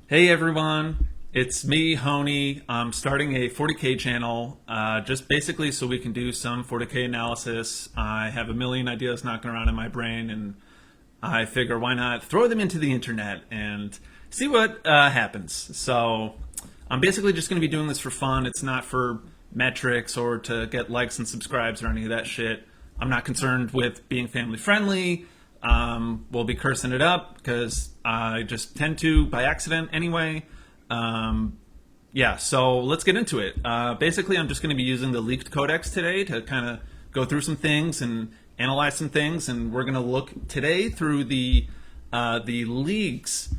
Hey everyone, it's me, Hony. I'm starting a 40K channel, just basically so we can do some 40K analysis. I have a million ideas knocking around in my brain, and I figure why not throw them into the internet and see what happens. So I'm basically just going to be doing this for fun. It's not for metrics or to get likes and subscribes or any of that shit. I'm not concerned with being family friendly. We'll be cursing it up because I just tend to by accident anyway. Yeah, so let's get into it. Basically, I'm just going to be using the leaked codex today to kind of go through some things and analyze some things, and we're going to look today through the leagues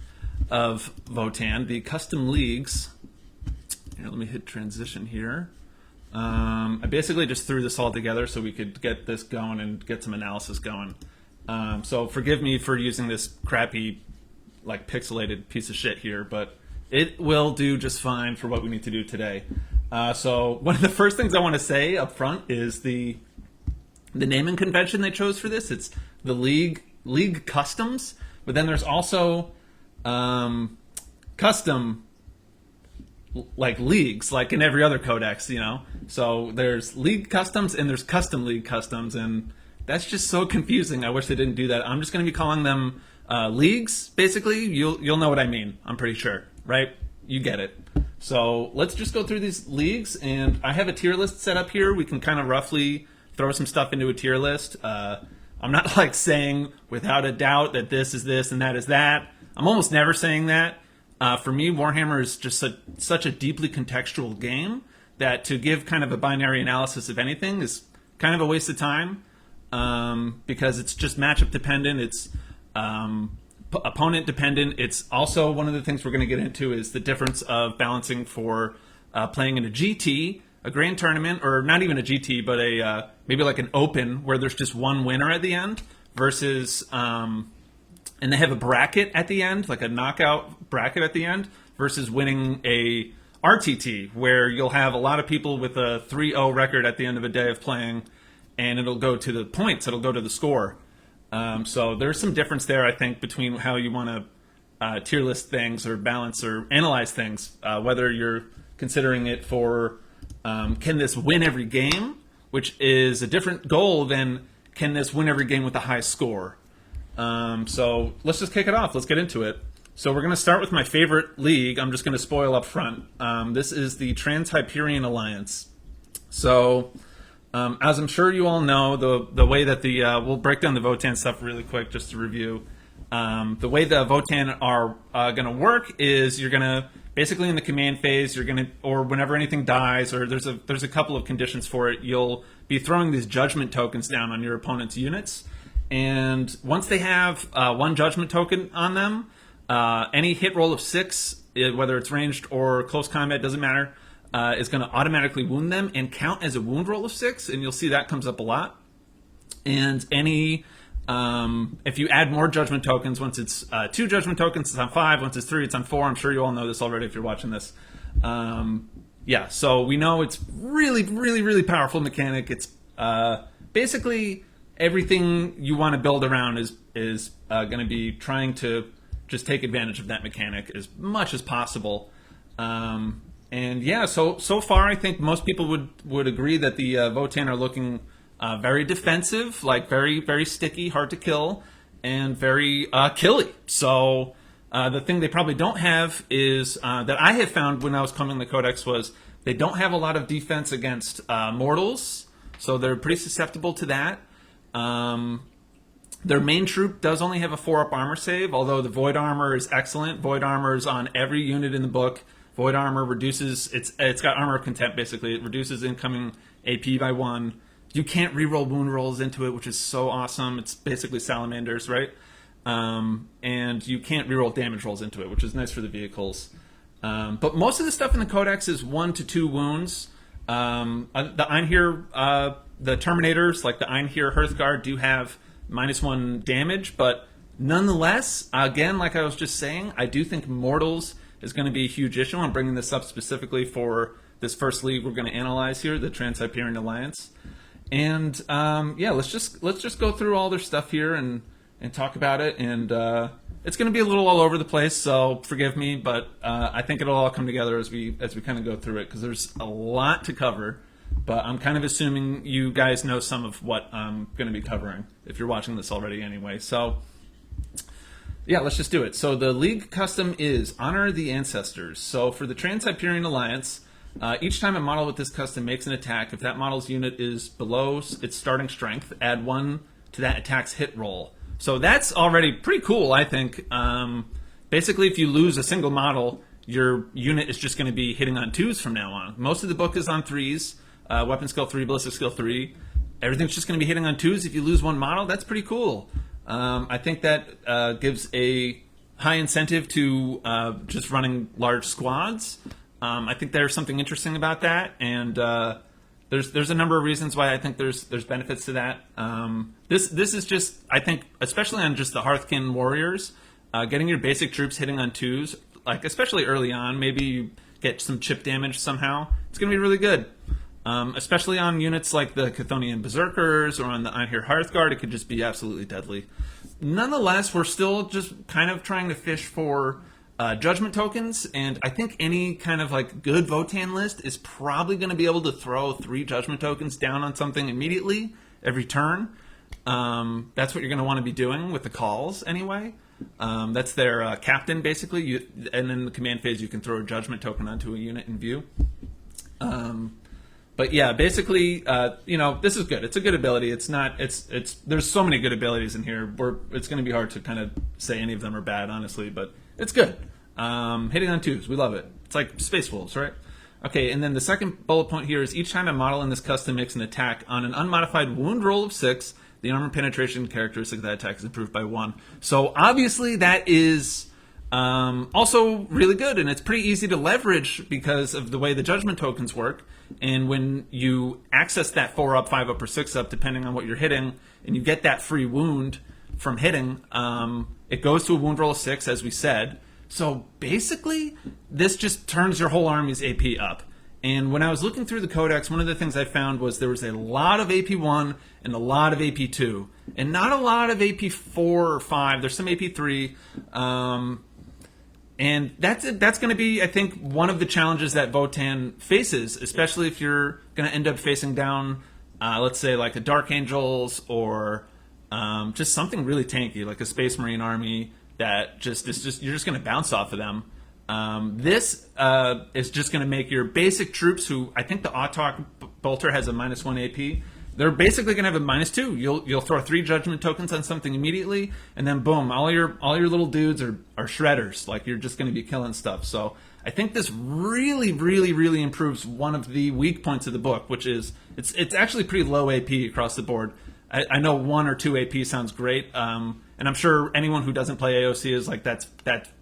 of Votann, the custom leagues. Here, let me hit transition here. I basically just threw this all together so we could get this going and get some analysis going. So forgive me for using this crappy, like pixelated piece of shit here, but it will do just fine for what we need to do today. So one of the first things I want to say up front is the naming convention they chose for this. It's the league customs, but then there's also custom like leagues, like in every other codex, you know. So there's league customs and there's custom league customs, and that's just so confusing. I wish they didn't do that. I'm just going to be calling them leagues, basically. You'll know what I mean, I'm pretty sure, right? You get it. So let's just go through these leagues, and I have a tier list set up here. We can kind of roughly throw some stuff into a tier list. I'm not like saying without a doubt that this is this and that is that. I'm almost never saying that. For me, Warhammer is just such a deeply contextual game that to give kind of a binary analysis of anything is kind of a waste of time. Because it's just matchup dependent, it's opponent dependent. It's also one of the things we're going to get into is the difference of balancing for playing in a GT, a grand tournament, or not even a GT, but a maybe like an open where there's just one winner at the end versus, and they have a bracket at the end, like a knockout bracket at the end, versus winning a RTT where you'll have a lot of people with a 3-0 record at the end of a day of playing, and it'll go to the points, it'll go to the score. So there's some difference there, I think, between how you want to tier list things or balance or analyze things, whether you're considering it for can this win every game, which is a different goal than can this win every game with a high score. So let's just kick it off. Let's get into it. So we're going to start with my favorite league. I'm just going to spoil up front. This is the Trans-Hyperion Alliance. So as I'm sure you all know, the way that we'll break down the Votann stuff really quick just to review. The way the Votann are going to work is you're going to, basically in the command phase, you're going to, or whenever anything dies, or there's a couple of conditions for it, you'll be throwing these judgment tokens down on your opponent's units. And once they have one judgment token on them, any hit roll of 6, whether it's ranged or close combat, doesn't matter, is going to automatically wound them and count as a wound roll of 6, and you'll see that comes up a lot. And any, if you add more judgment tokens, once it's 2 judgment tokens, it's on 5. Once it's 3, it's on 4. I'm sure you all know this already if you're watching this. Yeah, so we know it's really, really, really powerful mechanic. It's basically everything you want to build around is going to be trying to just take advantage of that mechanic as much as possible. And yeah, so far I think most people would agree that the Votann are looking very defensive, like very, very sticky, hard to kill, and very killy. So the thing they probably don't have is, that I have found when I was coming the Codex, was they don't have a lot of defense against mortals, so they're pretty susceptible to that. Their main troop does only have a 4-up armor save, although the Void Armor is excellent. Void Armor is on every unit in the book. Void Armor reduces, it's got Armor of Contempt basically. It reduces incoming AP by 1. You can't reroll wound rolls into it, which is so awesome. It's basically Salamanders, right? And you can't reroll damage rolls into it, which is nice for the vehicles. But most of the stuff in the Codex is 1 to 2 wounds. The Einhyr, the Terminators, like the Einhyr Hearthguard, do have -1 damage, but nonetheless, again, like I was just saying, I do think mortals is going to be a huge issue. I'm bringing this up specifically for this first league we're going to analyze here, the Trans-Hyperion Alliance. And yeah, let's just go through all their stuff here and talk about it. And it's going to be a little all over the place, so forgive me, but I think it'll all come together as we kind of go through it, because there's a lot to cover. But I'm kind of assuming you guys know some of what I'm going to be covering, if you're watching this already anyway. So, yeah, let's just do it. So the League custom is Honor the Ancestors. So for the Trans-Hyperion Alliance, each time a model with this custom makes an attack, if that model's unit is below its starting strength, add 1 to that attack's hit roll. So that's already pretty cool, I think. Basically, if you lose a single model, your unit is just going to be hitting on 2s from now on. Most of the book is on 3s. Weapon skill 3, ballistic skill 3. Everything's just going to be hitting on 2s. If you lose one model, that's pretty cool. I think that gives a high incentive to just running large squads. I think there's something interesting about that, and there's a number of reasons why I think there's benefits to that. This is just, I think, especially on just the Hearthkin warriors, getting your basic troops hitting on 2s, like especially early on, maybe you get some chip damage somehow. It's going to be really good. Especially on units like the Chthonian Berserkers or on the Einhir Hearthguard, it could just be absolutely deadly. Nonetheless, we're still just kind of trying to fish for judgment tokens, and I think any kind of like good Votann list is probably going to be able to throw 3 judgment tokens down on something immediately every turn. That's what you're going to want to be doing with the Kahls anyway. That's their captain, basically. And in the command phase, you can throw a judgment token onto a unit in view. But yeah, basically, this is good. It's a good ability. It's not. There's so many good abilities in here. It's going to be hard to kind of say any of them are bad, honestly. But it's good. Hitting on 2s, we love it. It's like Space Wolves, right? Okay, and then the second bullet point here is each time a model in this custom makes an attack on an unmodified wound roll of 6, the armor penetration characteristic of that attack is improved by 1. So obviously that is also really good, and it's pretty easy to leverage because of the way the judgment tokens work. And when you access that 4-up, 5-up, or 6-up, depending on what you're hitting, and you get that free wound from hitting, it goes to a wound roll of 6, as we said. So basically, this just turns your whole army's AP up. And when I was looking through the codex, one of the things I found was there was a lot of AP1 and a lot of AP2, and not a lot of AP4 or 5. There's some AP3. And that's going to be, I think, one of the challenges that Votann faces, especially if you're going to end up facing down, let's say, like a Dark Angels or just something really tanky, like a Space Marine army that you're just going to bounce off of them. This is just going to make your basic troops, who I think the Autarch Bolter has a -1 AP. They're basically going to have a -2. You'll throw 3 judgment tokens on something immediately, and then boom, all your little dudes are shredders. Like, you're just going to be killing stuff. So I think this really, really, really improves one of the weak points of the book, which is it's actually pretty low AP across the board. I know 1 or 2 AP sounds great, and I'm sure anyone who doesn't play AOC is like, that's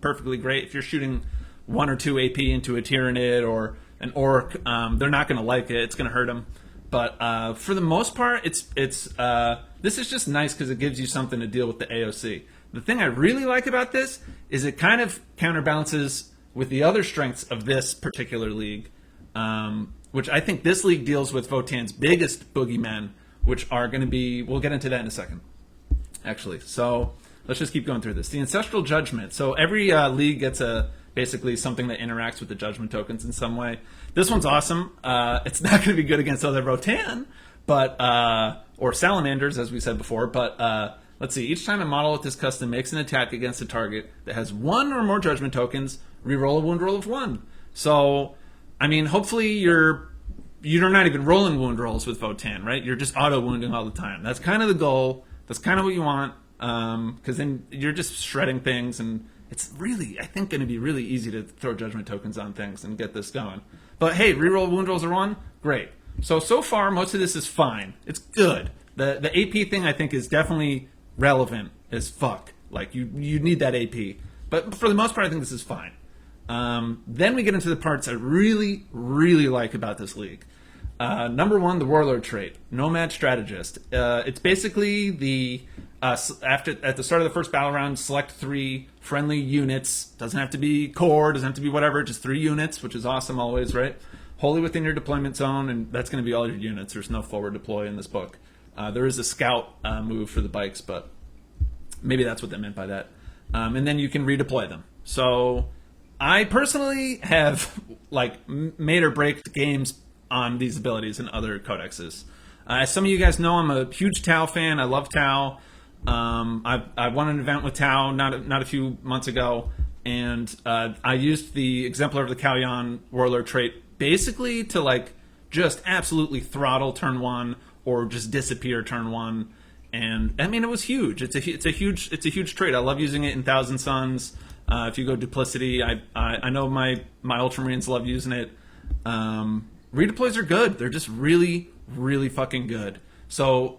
perfectly great. If you're shooting 1 or 2 AP into a Tyranid or an Orc, they're not going to like it. It's going to hurt them. But for the most part, this is just nice because it gives you something to deal with the AOC. The thing I really like about this is it kind of counterbalances with the other strengths of this particular league, which I think this league deals with Votann's biggest boogeymen, which are going to be, we'll get into that in a second, actually. So let's just keep going through this. The Ancestral Judgment. So every league gets basically something that interacts with the judgment tokens in some way. This one's awesome. It's not going to be good against other Votann, or Salamanders, as we said before, but let's see. Each time a model with this custom makes an attack against a target that has 1 or more judgment tokens, reroll a wound roll of 1. So, I mean, hopefully you're not even rolling wound rolls with Votann, right? You're just auto-wounding all the time. That's kind of the goal. That's kind of what you want, because then you're just shredding things, and it's really, I think, going to be really easy to throw judgment tokens on things and get this going. But hey, reroll wound rolls are 1? Great. So far, most of this is fine. It's good. The AP thing, I think, is definitely relevant as fuck. Like, you need that AP. But for the most part, I think this is fine. Then we get into the parts I really, really like about this league. Number 1, the Warlord trait, Nomad Strategist. It's basically the at the start of the first battle round, select 3 friendly units. Doesn't have to be core, doesn't have to be whatever, just 3 units, which is awesome always, right? Wholly within your deployment zone, and that's going to be all your units. There's no forward deploy in this book. There is a scout move for the bikes, but maybe that's what they meant by that. and then you can redeploy them. So I personally have like made or break games on these abilities in other codexes. As some of you guys know, I'm a huge Tau fan. I love Tau. I won an event with Tau not a few months ago, and I used the Exemplar of the Kalyan Warlord trait basically to like just absolutely throttle turn 1 or just disappear turn 1. And I mean, it was huge. It's a huge trait. I love using it in Thousand Suns. If you go Duplicity, I know my Ultramarines love using it. Redeploys are good. They're just really, really fucking good. So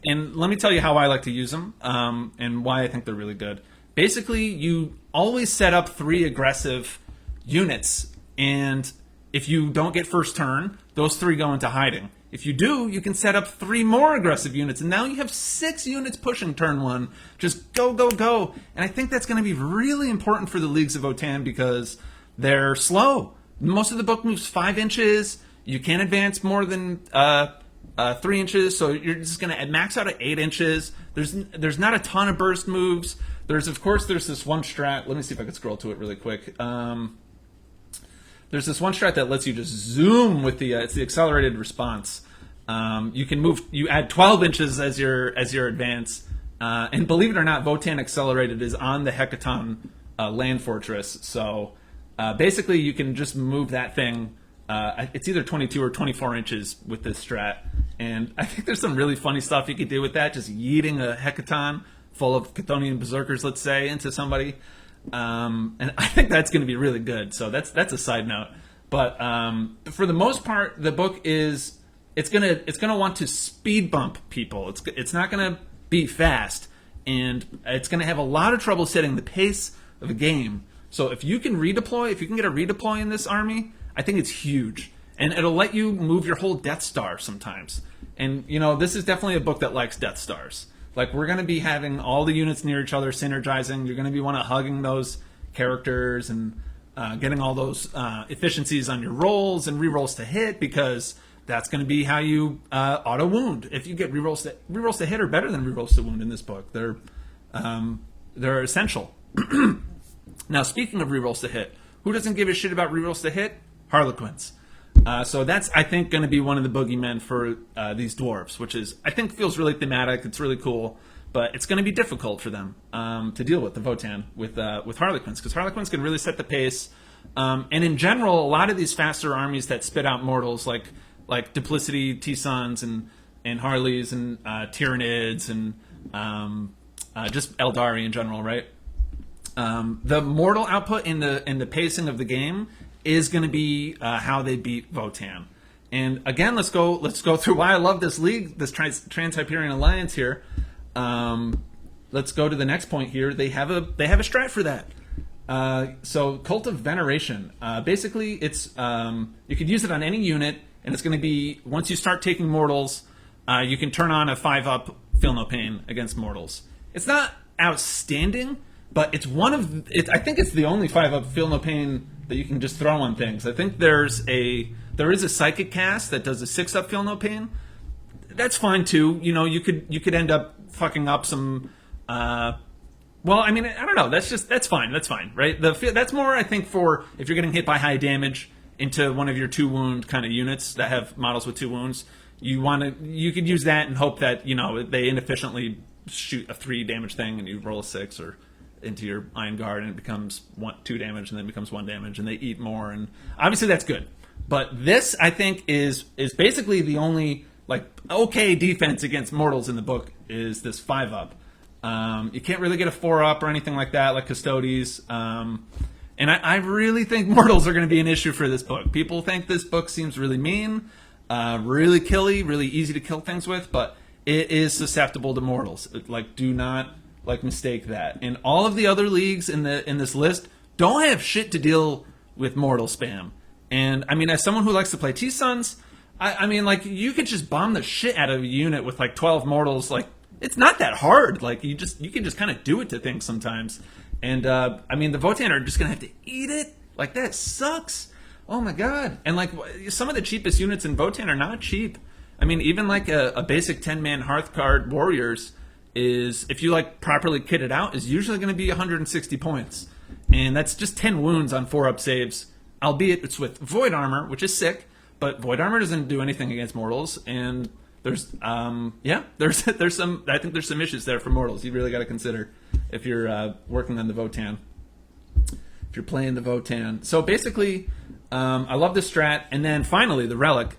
and let me tell you how I like to use them, and why I think they're really good. Basically, you always set up 3 aggressive units, and if you don't get first turn, those 3 go into hiding. If you do, you can set up 3 more aggressive units, and now you have 6 units pushing turn 1. Just go, go, go. And I think that's going to be really important for the Leagues of Votann because they're slow. Most of the book moves 5 inches. You can't advance more than 3 inches, so you're just going to max out at 8 inches. There's not a ton of burst moves. There's this one strat. Let me see if I can scroll to it really quick. There's this one strat that lets you just zoom with it's the accelerated response. You add 12 inches as your advance, and believe it or not, Votann Accelerated is on the Hecaton land fortress. So basically, you can just move that thing. It's either 22 or 24 inches with this strat, and I think there's some really funny stuff you could do with that. Just yeeting a Hecaton full of Chthonian berserkers, let's say, into somebody. And I think that's going to be really good. So that's a side note. But for the most part, the book it's gonna want to speed bump people. It's not gonna be fast, and it's gonna have a lot of trouble setting the pace of a game. So if you can get a redeploy in this army, I think it's huge, and it'll let you move your whole Death Star sometimes. And this is definitely a book that likes Death Stars. Like, we're going to be having all the units near each other, synergizing. You're going to be hugging those characters and getting all those efficiencies on your rolls and rerolls to hit, because that's going to be how you auto wound. If you get rerolls to hit are better than rerolls to wound in this book. They're essential. Now, speaking of rerolls to hit, who doesn't give a shit about rerolls to hit? Harlequins. So that's, I think, going to be one of the boogeymen for these dwarves, which I think feels really thematic. It's really cool, but it's going to be difficult for them to deal with the Votann with Harlequins, because Harlequins can really set the pace. And in general, a lot of these faster armies that spit out mortals, like Duplicity, T-Sons, and Harleys, and Tyranids, and just Eldari in general, right? The mortal output in the pacing of the game is going to be how they beat Votann. And again, let's go through why I love this league, this trans-hyperion alliance here. Let's go to the next point here. They have a strat for that. So Cult of Veneration. Basically, it's you could use it on any unit, and it's going to be, once you start taking mortals, you can turn on a 5-up Feel No Pain against mortals. It's not outstanding, but it's I think it's the only 5-up Feel No Pain that you can just throw on things. I think there is a psychic cast that does a 6-up Feel No Pain. That's fine too. You could end up fucking up some. Well, I mean, I don't know. That's fine. That's fine, right? That's more, I think, for if you're getting hit by high damage into one of your 2 wound kind of units that have models with 2 wounds. You could use that and hope that they inefficiently shoot a 3 damage thing and you roll a 6 or into your Iron Guard, and it becomes 2 damage and then becomes 1 damage, and they eat more, and obviously that's good. But this, I think, is basically the only okay defense against mortals in the book is this 5-up. You can't really get a 4-up or anything like that, like Custodes. And I really think mortals are going to be an issue for this book. People think this book seems really mean, really killy, really easy to kill things with, but it is susceptible to mortals. Do not mistake that. And all of the other leagues in this list don't have shit to deal with mortal spam. And I mean, as someone who likes to play T-Sons, I mean, you could just bomb the shit out of a unit with 12 mortals. It's not that hard. You can just kind of do it to things sometimes. And I mean, the Votann are just gonna have to eat it. That sucks. Oh my god. And some of the cheapest units in Votann are not cheap. I mean, even a basic 10-man Hearthguard warriors is, if you like properly kit it out, is usually going to be 160 points. And that's just 10 wounds on 4-up saves, albeit it's with void armor, which is sick, but void armor doesn't do anything against mortals. And there's some, I think there's some issues there for mortals you really got to consider if you're working on the Votann. If you're playing the Votann. So basically, I love the strat. And then finally, the relic.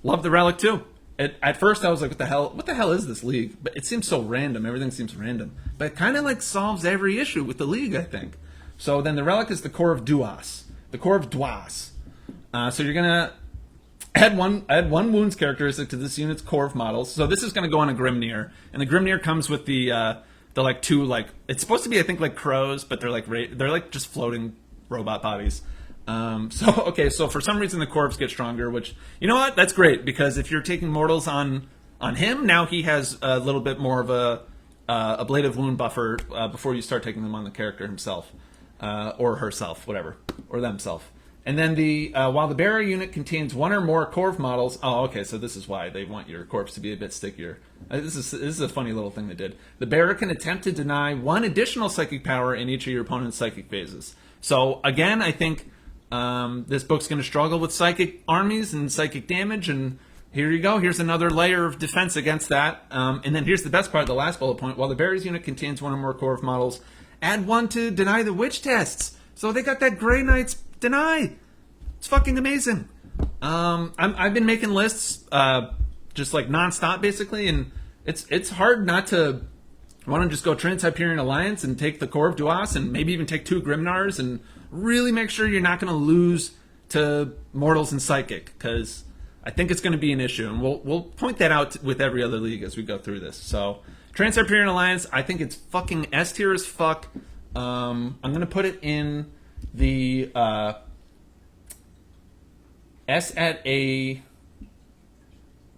Love the relic too. At first, I was like, what the hell? What the hell is this league? But it seems so random. Everything seems random. But it kind of like solves every issue with the league, I think. So then the relic is the core of Duas. The core of Duas. So you're going to add one wounds characteristic to this unit's core of models. So this is going to go on a Grimnir. And the Grimnir comes with the like two, like, it's supposed to be, I think, like crows, but they're like just floating robot bodies. So for some reason the corpse gets stronger, which, you know what, that's great, because if you're taking mortals on him, now he has a little bit more of a ablative wound buffer before you start taking them on the character himself, or herself, whatever, or themselves. And then while the bearer unit contains one or more Corv models, so this is why they want your corpse to be a bit stickier. This is a funny little thing they did. The bearer can attempt to deny one additional psychic power in each of your opponent's psychic phases. So again, I think this book's going to struggle with psychic armies and psychic damage, and here you go. Here's another layer of defense against that. And then here's the best part, the last bullet point. While the bearer's unit contains one or more Corv models, add one to deny the witch tests. So they got that Grey Knight's deny. It's fucking amazing. I've been making lists just like nonstop, basically, and it's hard not to want to just go trans-hyperion alliance and take the Corv Duas and maybe even take 2 Grimnars and really make sure you're not going to lose to mortals and psychic, because I think it's going to be an issue, and we'll point that out with every other league as we go through this. So trans-hyperion alliance, I think it's fucking S tier as fuck. I'm going to put it in the S at a,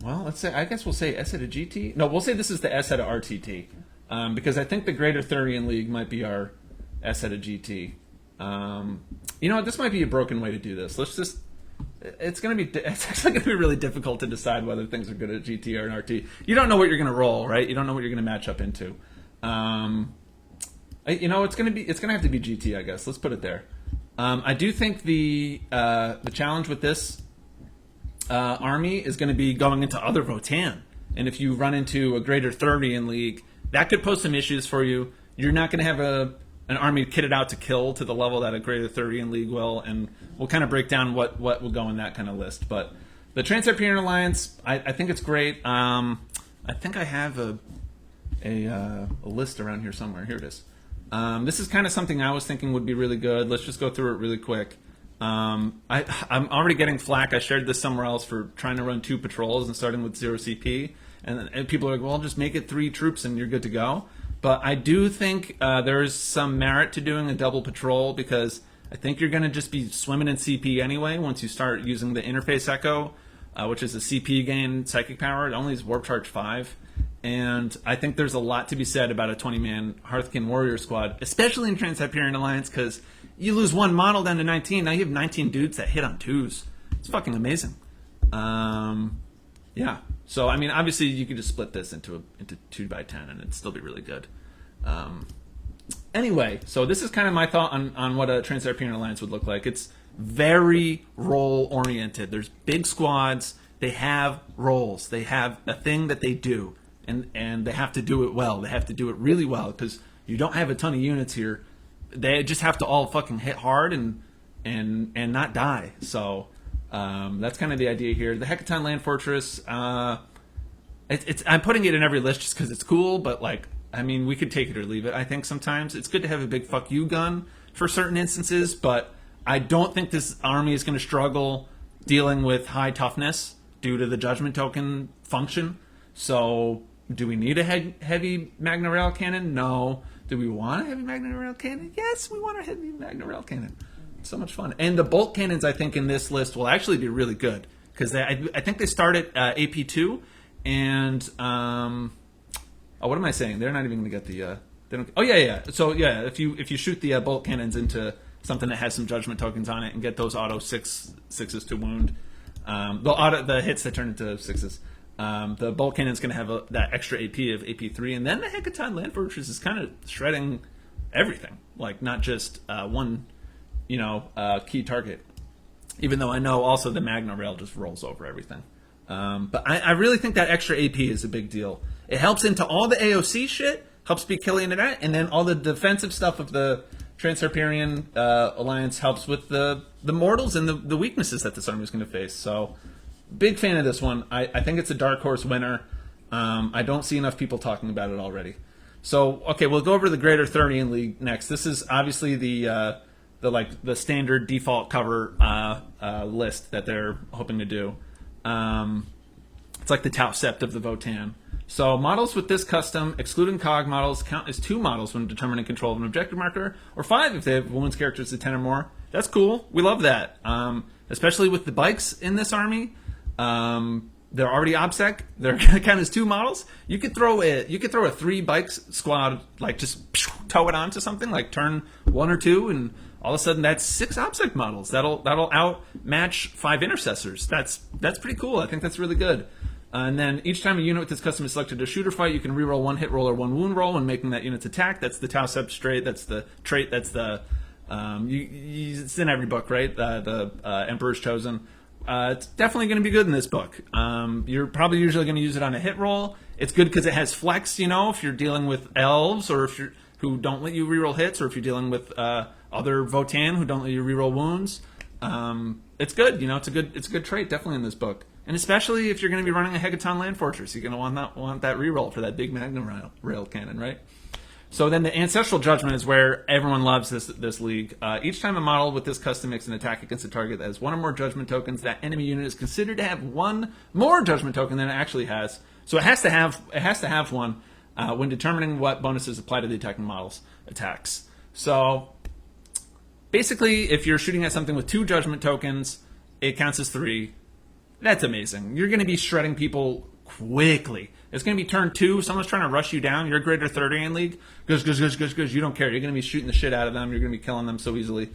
well, let's say, I guess we'll say S at a GT. No, we'll say this is the S at a RTT, because I think the Greater Thurian League might be our S at a GT. You know what? This might be a broken way to do this. Let's just, it's actually going to be really difficult to decide whether things are good at GT or an RT. You don't know what you're going to roll, right? You don't know what you're going to match up into. You know, it's going to have to be GT, I guess. Let's put it there. I do think the challenge with this army is going to be going into other Votann. And if you run into a Greater Thurian League, that could pose some issues for you. You're not going to have an army kitted out to kill to the level that a Greater Thurian League will, and we'll kind of break down what will go in that kind of list. But the Trans-Hyperion Alliance, I think it's great. I think I have a list around here somewhere. Here it is. This is kind of something I was thinking would be really good. Let's just go through it really quick. I'm already getting flack. I shared this somewhere else for trying to run 2 patrols and starting with 0 CP. And people are like, well, just make it 3 troops and you're good to go. But I do think there is some merit to doing a double patrol, because I think you're going to just be swimming in CP anyway once you start using the Interface Echo, which is a CP gain psychic power. It only is Warp Charge 5. And I think there's a lot to be said about a 20-man Hearthkin Warrior squad, especially in Trans-Hyperion Alliance, because you lose 1 model down to 19. Now you have 19 dudes that hit on 2s. It's fucking amazing. Yeah. So, I mean, obviously you could just split this into 2x10 and it'd still be really good. Anyway, so this is kind of my thought on what a Trans-Hyperion Alliance would look like. It's very role-oriented. There's big squads. They have roles. They have a thing that they do. And they have to do it well. They have to do it really well, because you don't have a ton of units here. They just have to all fucking hit hard and not die. So that's kind of the idea here. The Hecaton Land Fortress, I'm putting it in every list just because it's cool, but like, I mean, we could take it or leave it. I think sometimes it's good to have a big fuck you gun for certain instances, but I don't think this army is going to struggle dealing with high toughness due to the Judgment Token function. So do we need a heavy Magna Rail Cannon? No. Do we want a heavy Magna Rail Cannon? Yes, we want a heavy Magna Rail Cannon. It's so much fun. And the bolt cannons, I think, in this list will actually be really good, because I think they start at AP2, and what am I saying? They're not even going to get the. They don't. Oh yeah. So yeah, if you shoot the bolt cannons into something that has some Judgment Tokens on it and get those auto sixes to wound, the hits that turn into 6s. The bolt cannon's going to have that extra AP of AP3, and then the Hecaton Land Fortress is kind of shredding everything, like not just one, key target. Even though I know also the Magna Rail just rolls over everything. But I really think that extra AP is a big deal. It helps into all the AOC shit, helps be killing into that, and then all the defensive stuff of the trans-hyperion alliance helps with the mortals and the weaknesses that this army is going to face. So, big fan of this one. I think it's a dark horse winner. I don't see enough people talking about it already. So, okay, we'll go over the Greater Thurian League next. This is obviously the standard default cover list that they're hoping to do. It's like the Tau Sept of the Votann. So models with this custom, excluding cog models, count as 2 models when determining control of an objective marker, or 5 if they have women's characters of 10 or more. That's cool. We love that. Especially with the bikes in this army. They're already OBSEC. They're going to count as 2 models. You could throw a 3 bikes squad, like just tow it onto something, like turn 1 or 2, and all of a sudden that's 6 OBSEC models. That'll outmatch 5 intercessors. That's pretty cool. I think that's really good. And then each time a unit with this custom is selected to shoot or fight, you can reroll 1 hit roll or 1 wound roll when making that unit's attack. That's the Tau Sept trait. That's the trait. That's the it's in every book, right? The Emperor's Chosen. It's definitely going to be good in this book. You're probably usually going to use it on a hit roll. It's good because it has flex, if you're dealing with elves or if you're who don't let you reroll hits, or if you're dealing with other Votann who don't let you reroll wounds. It's good. It's a good trait definitely in this book. And especially if you're going to be running a Hecaton Land Fortress, you're going to want that reroll for that big Magna Rail cannon, right? So then the Ancestral Judgment is where everyone loves this league. Each time a model with this custom makes an attack against a target that has 1 or more Judgment tokens, that enemy unit is considered to have 1 more Judgment token than it actually has. So it has to have 1 when determining what bonuses apply to the attacking model's attacks. So basically, if you're shooting at something with 2 Judgment tokens, it counts as 3. That's amazing. You're going to be shredding people quickly. It's going to be turn 2. Someone's trying to rush you down. You're a Greater Thurian League. Goes. You don't care. You're going to be shooting the shit out of them. You're going to be killing them so easily.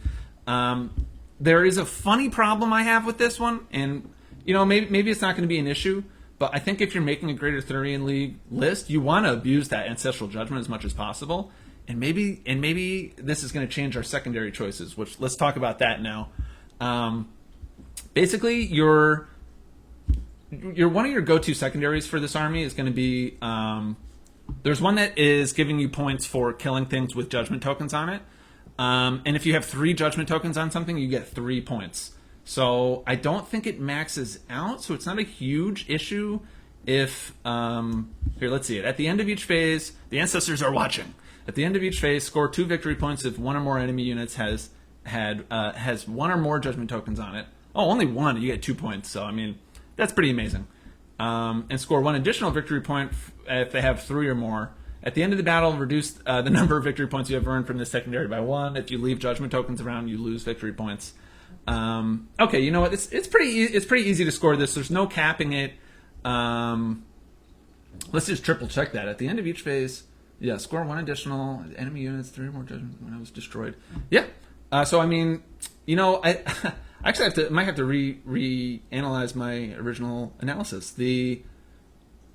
There is a funny problem I have with this one, and maybe it's not going to be an issue. But I think if you're making a Greater Thurian League list, you want to abuse that Ancestral Judgment as much as possible. And maybe this is going to change our secondary choices. Which let's talk about that now. Basically, your one of your go-to secondaries for this army is going to be there's one that is giving you points for killing things with Judgment tokens on it, and if you have 3 Judgment tokens on something, you get 3 points. So I don't think it maxes out, so it's not a huge issue if here, let's see it. At the end of each phase, the ancestors are watching. At the end of each phase, score 2 victory points if 1 or more enemy units has 1 or more Judgment tokens on it. Oh, only 1, you get 2 points. So that's pretty amazing. And score 1 additional victory point if they have 3 or more. At the end of the battle, reduce the number of victory points you have earned from this secondary by 1. If you leave Judgment tokens around, you lose victory points. Okay, you know what? It's pretty easy to score this. There's no capping it. Let's just triple check that. At the end of each phase, score 1 additional enemy units, 3 or more Judgment when I was destroyed. Yeah. So I actually might have to reanalyze my original analysis. The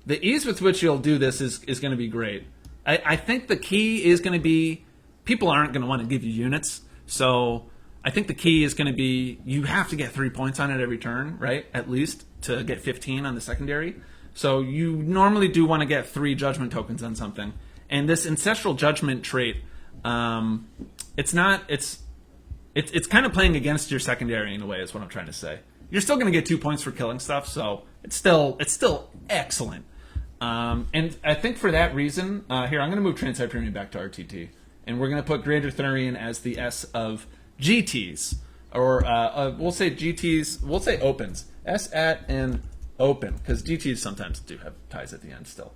ease with which you'll do this is going to be great. I think the key is going to be people aren't going to want to give you units. So I think the key is going to be you have to get 3 points on it every turn, right? At least to get 15 on the secondary. So you normally do want to get 3 Judgment tokens on something. And this Ancestral Judgment trait, it's kind of playing against your secondary in a way, is what I'm trying to say. You're still going to get 2 points for killing stuff, so it's still excellent. And I think for that reason, here I'm going to move trans-hyperion back to RTT, and we're going to put Greater Thurian as the S of GTs, or we'll say GTs. We'll say opens. S at and open, because GTs sometimes do have ties at the end still.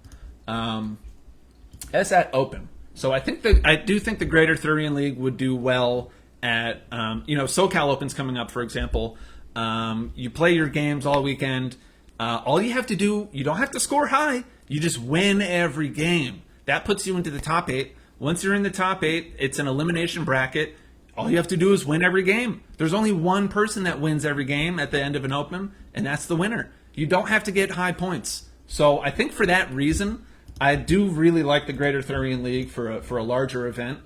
S at open. So I do think the Greater Thurian League would do well at SoCal Open's coming up, for example. You play your games all weekend. All you have to do, you don't have to score high. You just win every game. That puts you into the top 8. Once you're in the top 8, it's an elimination bracket. All you have to do is win every game. There's only one person that wins every game at the end of an open, and that's the winner. You don't have to get high points. So I think for that reason, I do really like the Greater Thurian League for a larger event,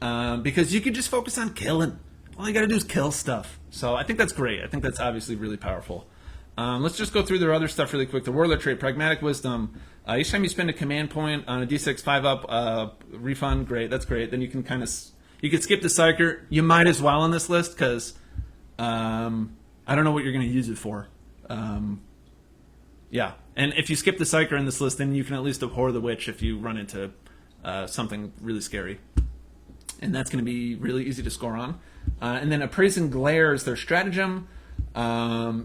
because you can just focus on killing. All you got to do is kill stuff. So I think that's great. I think that's obviously really powerful. Let's just go through their other stuff really quick. The Warlord trait, Pragmatic Wisdom. Each time you spend a command point on a D6 5-up, refund, great. That's great. Then you can you can skip the Psyker. You might as well on this list because I don't know what you're going to use it for. Yeah. And if you skip the Psyker in this list, then you can at least abhor the Witch if you run into something really scary. And that's going to be really easy to score on. And then Appraising Glare is their stratagem.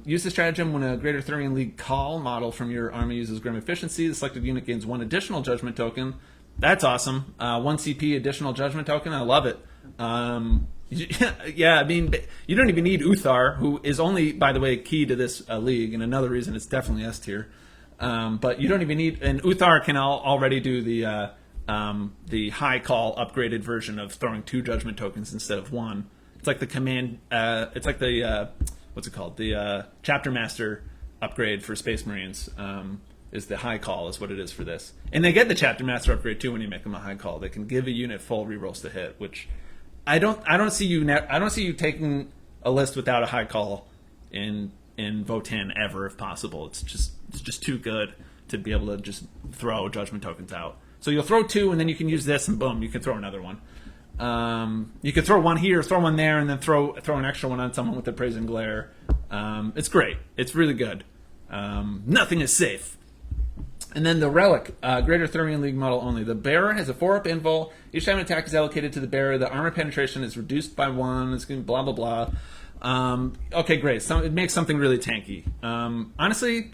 Use the stratagem when a Greater Thurian League Kahl model from your army uses Grim Efficiency. The selected unit gains 1 additional judgment token. That's awesome. 1 CP additional judgment token. I love it. Yeah, I mean, you don't even need Uthar, who is only, by the way, key to this league, and another reason it's definitely S tier. But you don't even need, and Uthar can already do the high call upgraded version of throwing 2 judgment tokens instead of 1. It's like the command. It's like the what's it called? The Chapter Master upgrade for Space Marines is the high call, is what it is for this. And they get the Chapter Master upgrade too when you make them a high call. They can give a unit full rerolls to hit, which I don't see you taking a list without a high call in Votann ever, if possible. It's just too good to be able to just throw judgment tokens out. So you'll throw 2, and then you can use this, and boom, you can throw another one. You could throw 1 here, throw 1 there, and then throw an extra one on someone with the Appraising Glare. It's great. It's really good. Nothing is safe. And then the Relic, Greater Thurian League model only. The Bearer has a 4-up invul. Each time an attack is allocated to the Bearer, the armor penetration is reduced by 1. It's going to blah, blah, blah. Okay, great. So it makes something really tanky. Honestly,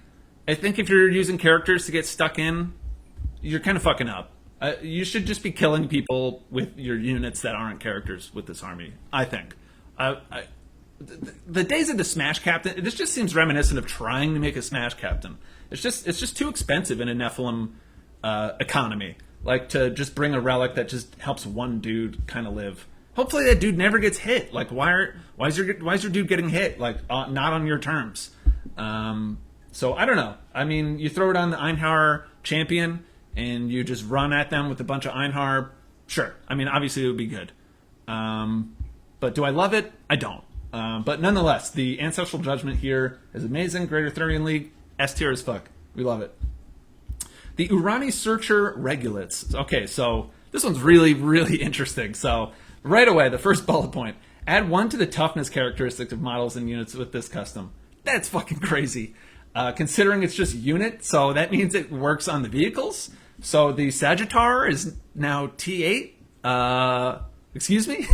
I think if you're using characters to get stuck in, you're kind of fucking up. You should just be killing people with your units that aren't characters with this army, I think. The days of the Smash Captain, this just seems reminiscent of trying to make a Smash Captain. It's just too expensive in a Nephilim economy. Like, to just bring a relic that just helps one dude kind of live. Hopefully that dude never gets hit. Like, why is your dude getting hit? Like, not on your terms. So I don't know. I mean, you throw it on the Einhar champion and you just run at them with a bunch of Einhar. Sure. I mean, obviously it would be good. But do I love it? I don't. But nonetheless, the Ancestral Judgment here is amazing. Greater Thurian League, S tier as fuck. We love it. The Urani Searcher Regulates. Okay, so this one's really, really interesting. So right away, the first bullet point. Add 1 to the toughness characteristics of models and units with this custom. That's fucking crazy. Considering it's just unit, so that means it works on the vehicles. So the Sagittar is now T8. Excuse me?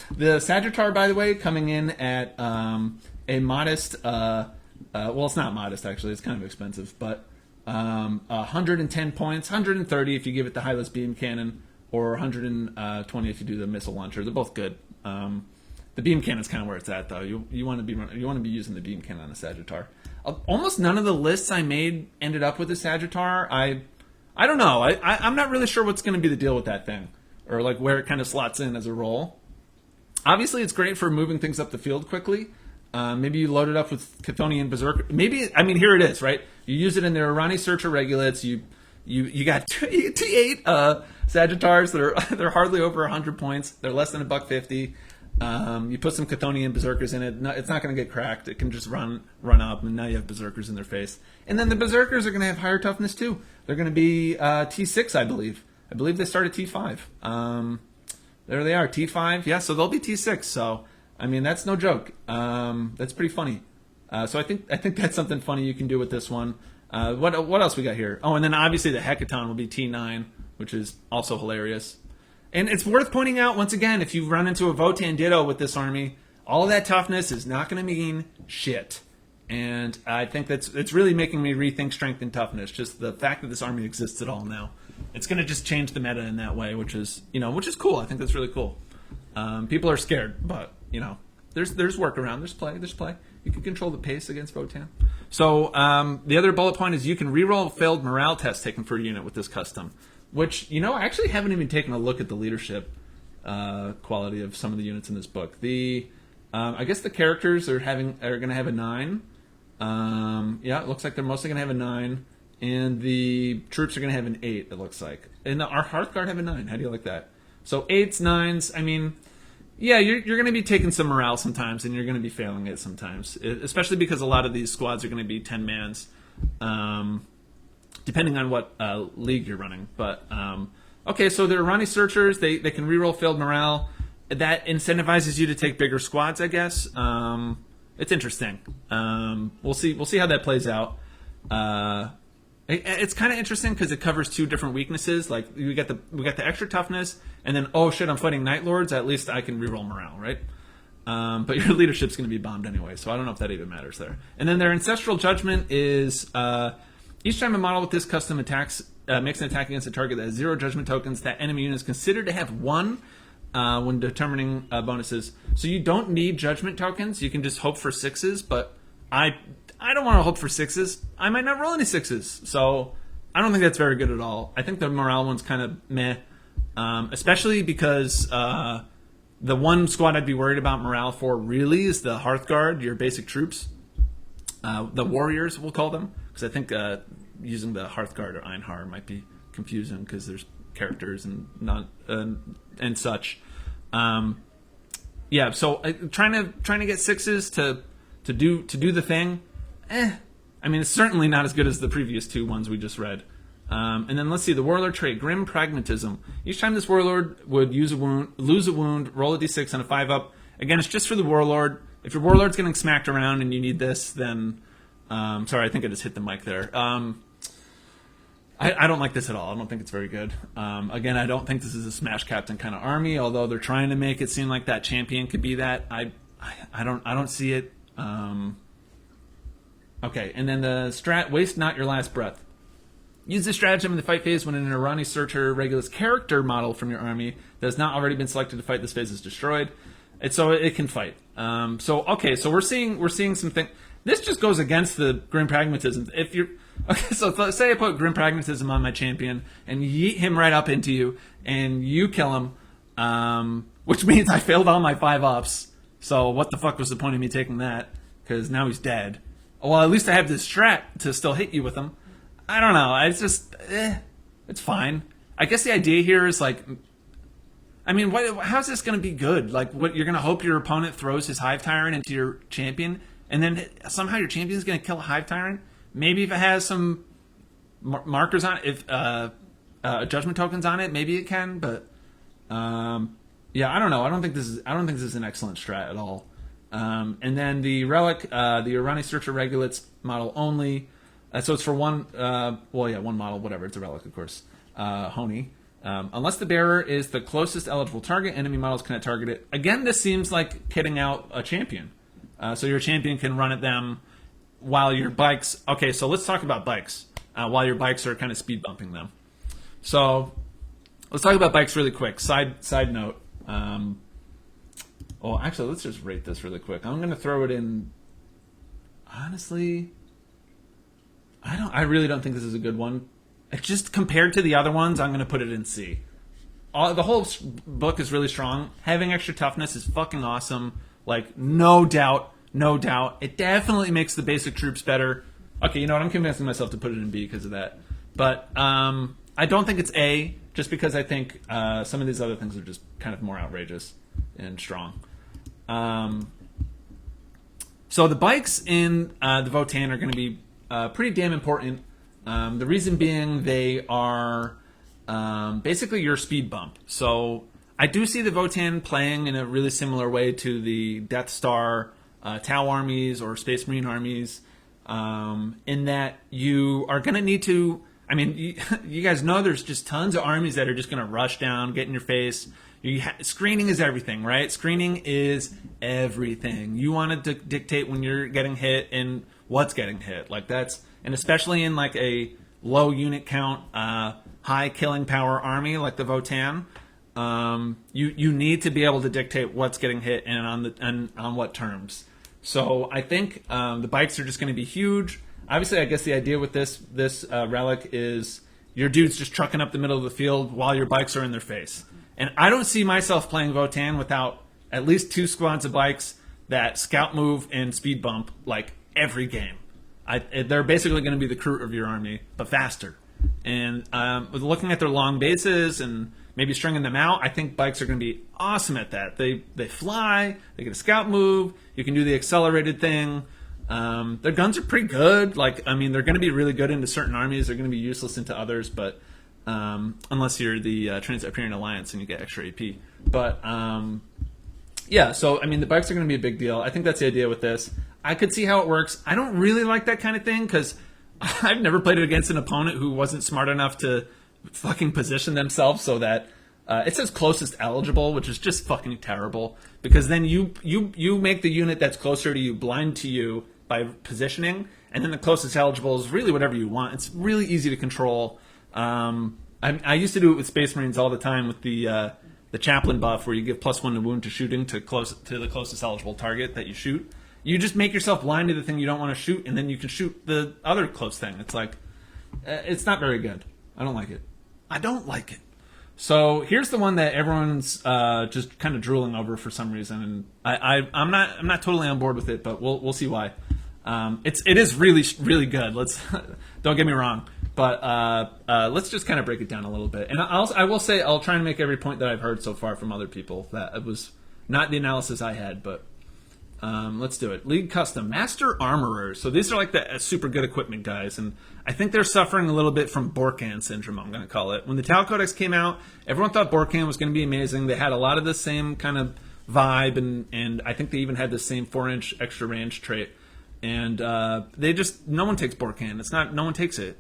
The Sagittar, by the way, coming in at a modest... well, it's not modest, actually. It's kind of expensive. But 110 points, 130 if you give it the Hylas Beam Cannon, or 120 if you do the Missile Launcher. They're both good. The Beam Cannon's kind of where it's at, though. You want to be using the Beam Cannon on a Sagittar. Almost none of the lists I made ended up with a Sagittar. I don't know. I'm not really sure what's going to be the deal with that thing, or like where it kind of slots in as a role. Obviously, it's great for moving things up the field quickly. Maybe you load it up with Chthonian Berserker. Maybe, I mean, here it is, right? You use it in their Urani Searcher Regulates. You got T8 Sagittars. They're hardly over 100 points. They're less than $150. You put some Chthonian Berserkers in it. No, it's not going to get cracked. It can just run up, and now you have Berserkers in their face. And then the Berserkers are going to have higher toughness too. They're going to be T6, I believe. I believe they start at T5. There they are, T5. Yeah, so they'll be T6. So I mean, that's no joke. That's pretty funny. So I think that's something funny you can do with this one. What else we got here? Oh, and then obviously the Hecaton will be T9, which is also hilarious. And it's worth pointing out, once again, if you run into a Votann Ditto with this army, all of that toughness is not going to mean shit. And I think it's really making me rethink strength and toughness. Just the fact that this army exists at all now. It's going to just change the meta in that way, which is cool. I think that's really cool. People are scared, but there's workaround. There's play. You can control the pace against Votann. So the other bullet point is you can reroll a failed morale test taken for a unit with this custom. Which, I actually haven't even taken a look at the leadership quality of some of the units in this book. I guess the characters are going to have a 9. Yeah, it looks like they're mostly going to have a 9. And the troops are going to have an 8, it looks like. And our Hearthguard have a 9. How do you like that? So 8s, 9s, I mean, yeah, you're going to be taking some morale sometimes, and you're going to be failing it sometimes. Especially because a lot of these squads are going to be 10 mans, depending on what league you're running. But, okay, so they're Irani searchers. They can reroll failed morale. That incentivizes you to take bigger squads, I guess. It's interesting. We'll see how that plays out. It's kind of interesting because it covers 2 different weaknesses. Like we got the extra toughness, and then oh shit, I'm fighting Night Lords. At least I can reroll morale, right? But your leadership's going to be bombed anyway, so I don't know if that even matters there. And then their ancestral judgment is each time a model with this custom attacks makes an attack against a target that has 0 judgment tokens, that enemy unit is considered to have 1 when determining bonuses. So you don't need judgment tokens. You can just hope for 6s, but I don't want to hope for 6s. I might not roll any 6s, so I don't think that's very good at all. I think the morale one's kind of meh, especially because the one squad I'd be worried about morale for really is the Hearthguard, your basic troops, the warriors we'll call them, because I think using the Hearthguard or Einhar might be confusing because there's characters and not and such. Yeah, so trying to get 6s to do the thing. I mean, it's certainly not as good as the previous 2 ones we just read. And then let's see, the Warlord trait, Grim Pragmatism. Each time this Warlord would lose a wound, roll a d6 on a 5-up. Again, it's just for the Warlord. If your Warlord's getting smacked around and you need this, then... sorry, I think I just hit the mic there. I don't like this at all. I don't think it's very good. Again, I don't think this is a Smash Captain kind of army, although they're trying to make it seem like that champion could be that. I don't see it. Okay, and then the strat, waste not your last breath. Use this stratagem in the fight phase when an Irani searcher Regulus character model from your army that has not already been selected to fight this phase is destroyed. So it can fight. So we're seeing some things. This just goes against the Grim Pragmatism. If you're okay, so say I put Grim Pragmatism on my champion and yeet him right up into you, and you kill him, which means I failed all my 5-ups. So what the fuck was the point of me taking that? Because now he's dead. Well, at least I have this strat to still hit you with him. I don't know. It's just, it's fine. I guess the idea here is like, I mean, how's this going to be good? Like, what you're going to hope your opponent throws his Hive Tyrant into your champion, and then somehow your champion is going to kill a Hive Tyrant? Maybe if it has some markers on it, if judgment tokens on it, maybe it can. But yeah, I don't know. I don't think this is an excellent strat at all. And then the relic, the Irani Searcher Regulates model only. So it's for one model, whatever. It's a relic, of course. Hony. Unless the bearer is the closest eligible target, enemy models cannot target it. Again, this seems like kitting out a champion. So your champion can run at them while your bikes... Okay, so let's talk about bikes. While your bikes are kind of speed bumping them. So let's talk about bikes really quick. Side note. Actually, let's just rate this really quick. I'm going to throw it in... Honestly, I really don't think this is a good one. Just compared to the other ones, I'm going to put it in C. The whole book is really strong. Having extra toughness is fucking awesome. Like, no doubt. It definitely makes the basic troops better. Okay, you know what? I'm convincing myself to put it in B because of that. But I don't think it's A, just because I think some of these other things are just kind of more outrageous and strong. So the bikes in the Votann are going to be pretty damn important. The reason being they are basically your speed bump. So I do see the Votann playing in a really similar way to the Death Star Tau armies or Space Marine armies, in that you are going to need to... I mean, you guys know there's just tons of armies that are just going to rush down, get in your face. Screening is everything, right? Screening is everything. You want to dictate when you're getting hit and what's getting hit. Like that's... And especially in like a low unit count, high killing power army like the Votann, you need to be able to dictate what's getting hit and on what terms. So I think the bikes are just going to be huge. Obviously, I guess the idea with this relic is your dude's just trucking up the middle of the field while your bikes are in their face. And I don't see myself playing Votann without at least 2 squads of bikes that scout move and speed bump like every game. they're basically going to be the crew of your army, but faster. And with looking at their long bases and maybe stringing them out, I think bikes are going to be awesome at that. They fly, they get a scout move, you can do the accelerated thing. Their guns are pretty good. Like, I mean, they're going to be really good into certain armies. They're going to be useless into others, but unless you're the trans-hyperion alliance and you get extra AP. But yeah, so I mean, the bikes are going to be a big deal. I think that's the idea with this. I could see how it works. I don't really like that kind of thing because I've never played it against an opponent who wasn't smart enough to fucking position themselves so that it says closest eligible, which is just fucking terrible. Because then you make the unit that's closer to you blind to you by positioning, and then the closest eligible is really whatever you want. It's really easy to control. I used to do it with Space Marines all the time with the chaplain buff, where you give +1 to wound to shooting to the closest eligible target that you shoot. You just make yourself blind to the thing you don't want to shoot, and then you can shoot the other close thing. It's like, it's not very good. I don't like it. I don't like it. So here's the one that everyone's just kind of drooling over for some reason, and I'm not totally on board with it, but we'll see why. It is really really good. Let's don't get me wrong, but let's just kind of break it down a little bit. And I will say I'll try and make every point that I've heard so far from other people. That it was not the analysis I had, but let's do it. League Custom Master Armorers. So these are like the super good equipment guys, and I think they're suffering a little bit from Borkan syndrome, I'm going to call it. When the Tal Codex came out, everyone thought Borkan was going to be amazing. They had a lot of the same kind of vibe, and I think they even had the same 4-inch extra range trait. And no one takes Borkan. No one takes it.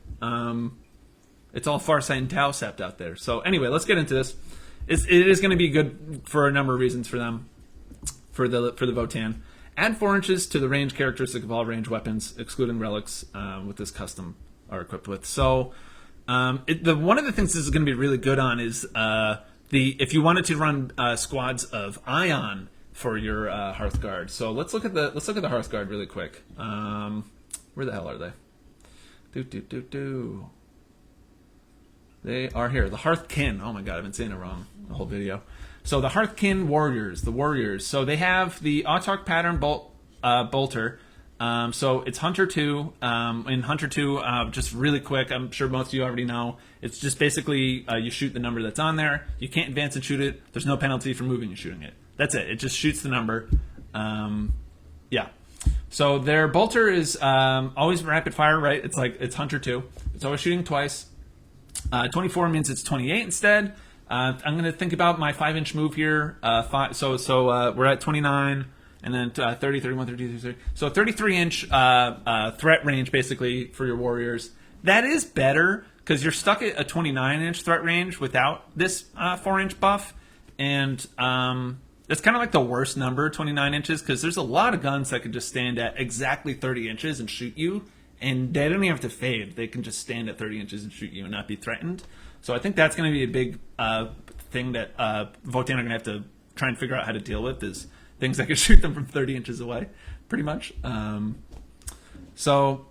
It's all Farsight and Tau Sept out there. So anyway, let's get into this. It is going to be good for a number of reasons for them, for the Votann. Add 4 inches to the range characteristic of all range weapons, excluding relics, with this custom are equipped with. So one of the things this is going to be really good on is if you wanted to run squads of Ion for your Hearthguard. So let's look at the Hearthguard really quick. Where the hell are they? They are here. The Hearthkin. Oh my god, I've been saying it wrong the whole video. So the Hearthkin Warriors, the Warriors. So they have the Autarch pattern bolter. So it's Hunter 2. In Hunter 2, just really quick, I'm sure most of you already know, it's just basically you shoot the number that's on there. You can't advance and shoot it. There's no penalty for moving and shooting it. That's it. It just shoots the number. Yeah. So their bolter is always rapid fire, right? It's Hunter 2. It's always shooting twice. 24 means it's 28 instead. I'm going to think about my 5-inch move here. So we're at 29, and then 30, 31, 32, 30. So 33-inch threat range, basically, for your warriors. That is better, because you're stuck at a 29-inch threat range without this 4-inch buff. And that's kind of like the worst number, 29 inches, because there's a lot of guns that could just stand at exactly 30 inches and shoot you. And they don't even have to fade. They can just stand at 30 inches and shoot you and not be threatened. So I think that's going to be a big thing that Votann are going to have to try and figure out how to deal with, is things that can shoot them from 30 inches away, pretty much. So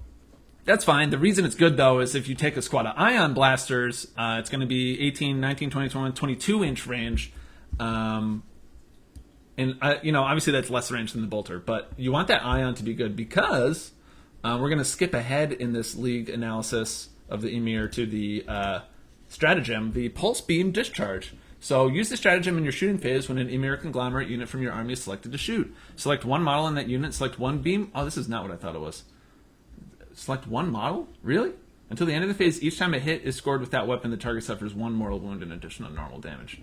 that's fine. The reason it's good, though, is if you take a squad of Ion Blasters, it's going to be 18, 19, 20, 21, 22-inch range. And, obviously that's less range than the bolter. But you want that Ion to be good because we're going to skip ahead in this league analysis of the YMYR to the stratagem, the pulse beam discharge. So use the stratagem in your shooting phase when an YMYR conglomerate unit from your army is selected to shoot. Select one model in that unit, select one beam. Oh, this is not what I thought it was. Select one model? Really? Until the end of the phase, each time a hit is scored with that weapon, the target suffers 1 mortal wound in addition to normal damage.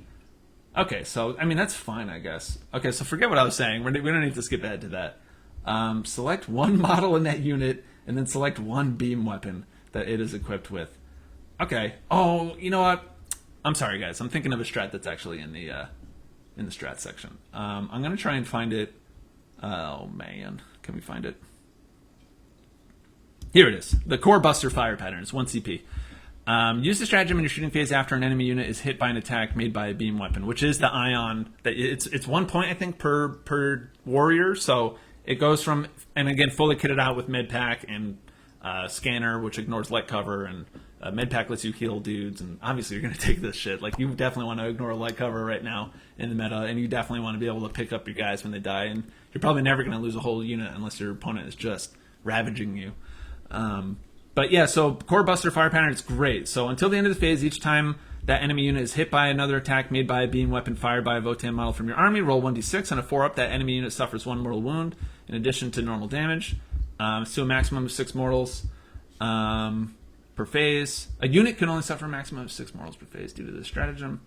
Okay, so, I mean, that's fine, I guess. Okay, so forget what I was saying. We don't need to skip ahead to that. Select one model in that unit, and then select one beam weapon that it is equipped with. Okay. Oh, you know what? I'm sorry, guys. I'm thinking of a strat that's actually in the strat section. I'm going to try and find it. Oh, man. Can we find it? Here it is. The core buster fire pattern. It's 1 CP. Use the stratagem in your shooting phase after an enemy unit is hit by an attack made by a beam weapon, which is the Ion. It's 1 point, I think, per warrior. So it goes from, and again, fully kitted out with med pack and scanner, which ignores light cover, and med pack lets you heal dudes. And obviously, you're going to take this shit. Like, you definitely want to ignore light cover right now in the meta, and you definitely want to be able to pick up your guys when they die. And you're probably never going to lose a whole unit unless your opponent is just ravaging you. But yeah, so core buster fire pattern is great. So until the end of the phase, each time that enemy unit is hit by another attack made by a beam weapon fired by a Votann model from your army, roll 1d6. On a 4-up, that enemy unit suffers 1 mortal wound in addition to normal damage. So a maximum of 6 mortals per phase. A unit can only suffer a maximum of 6 mortals per phase due to the stratagem.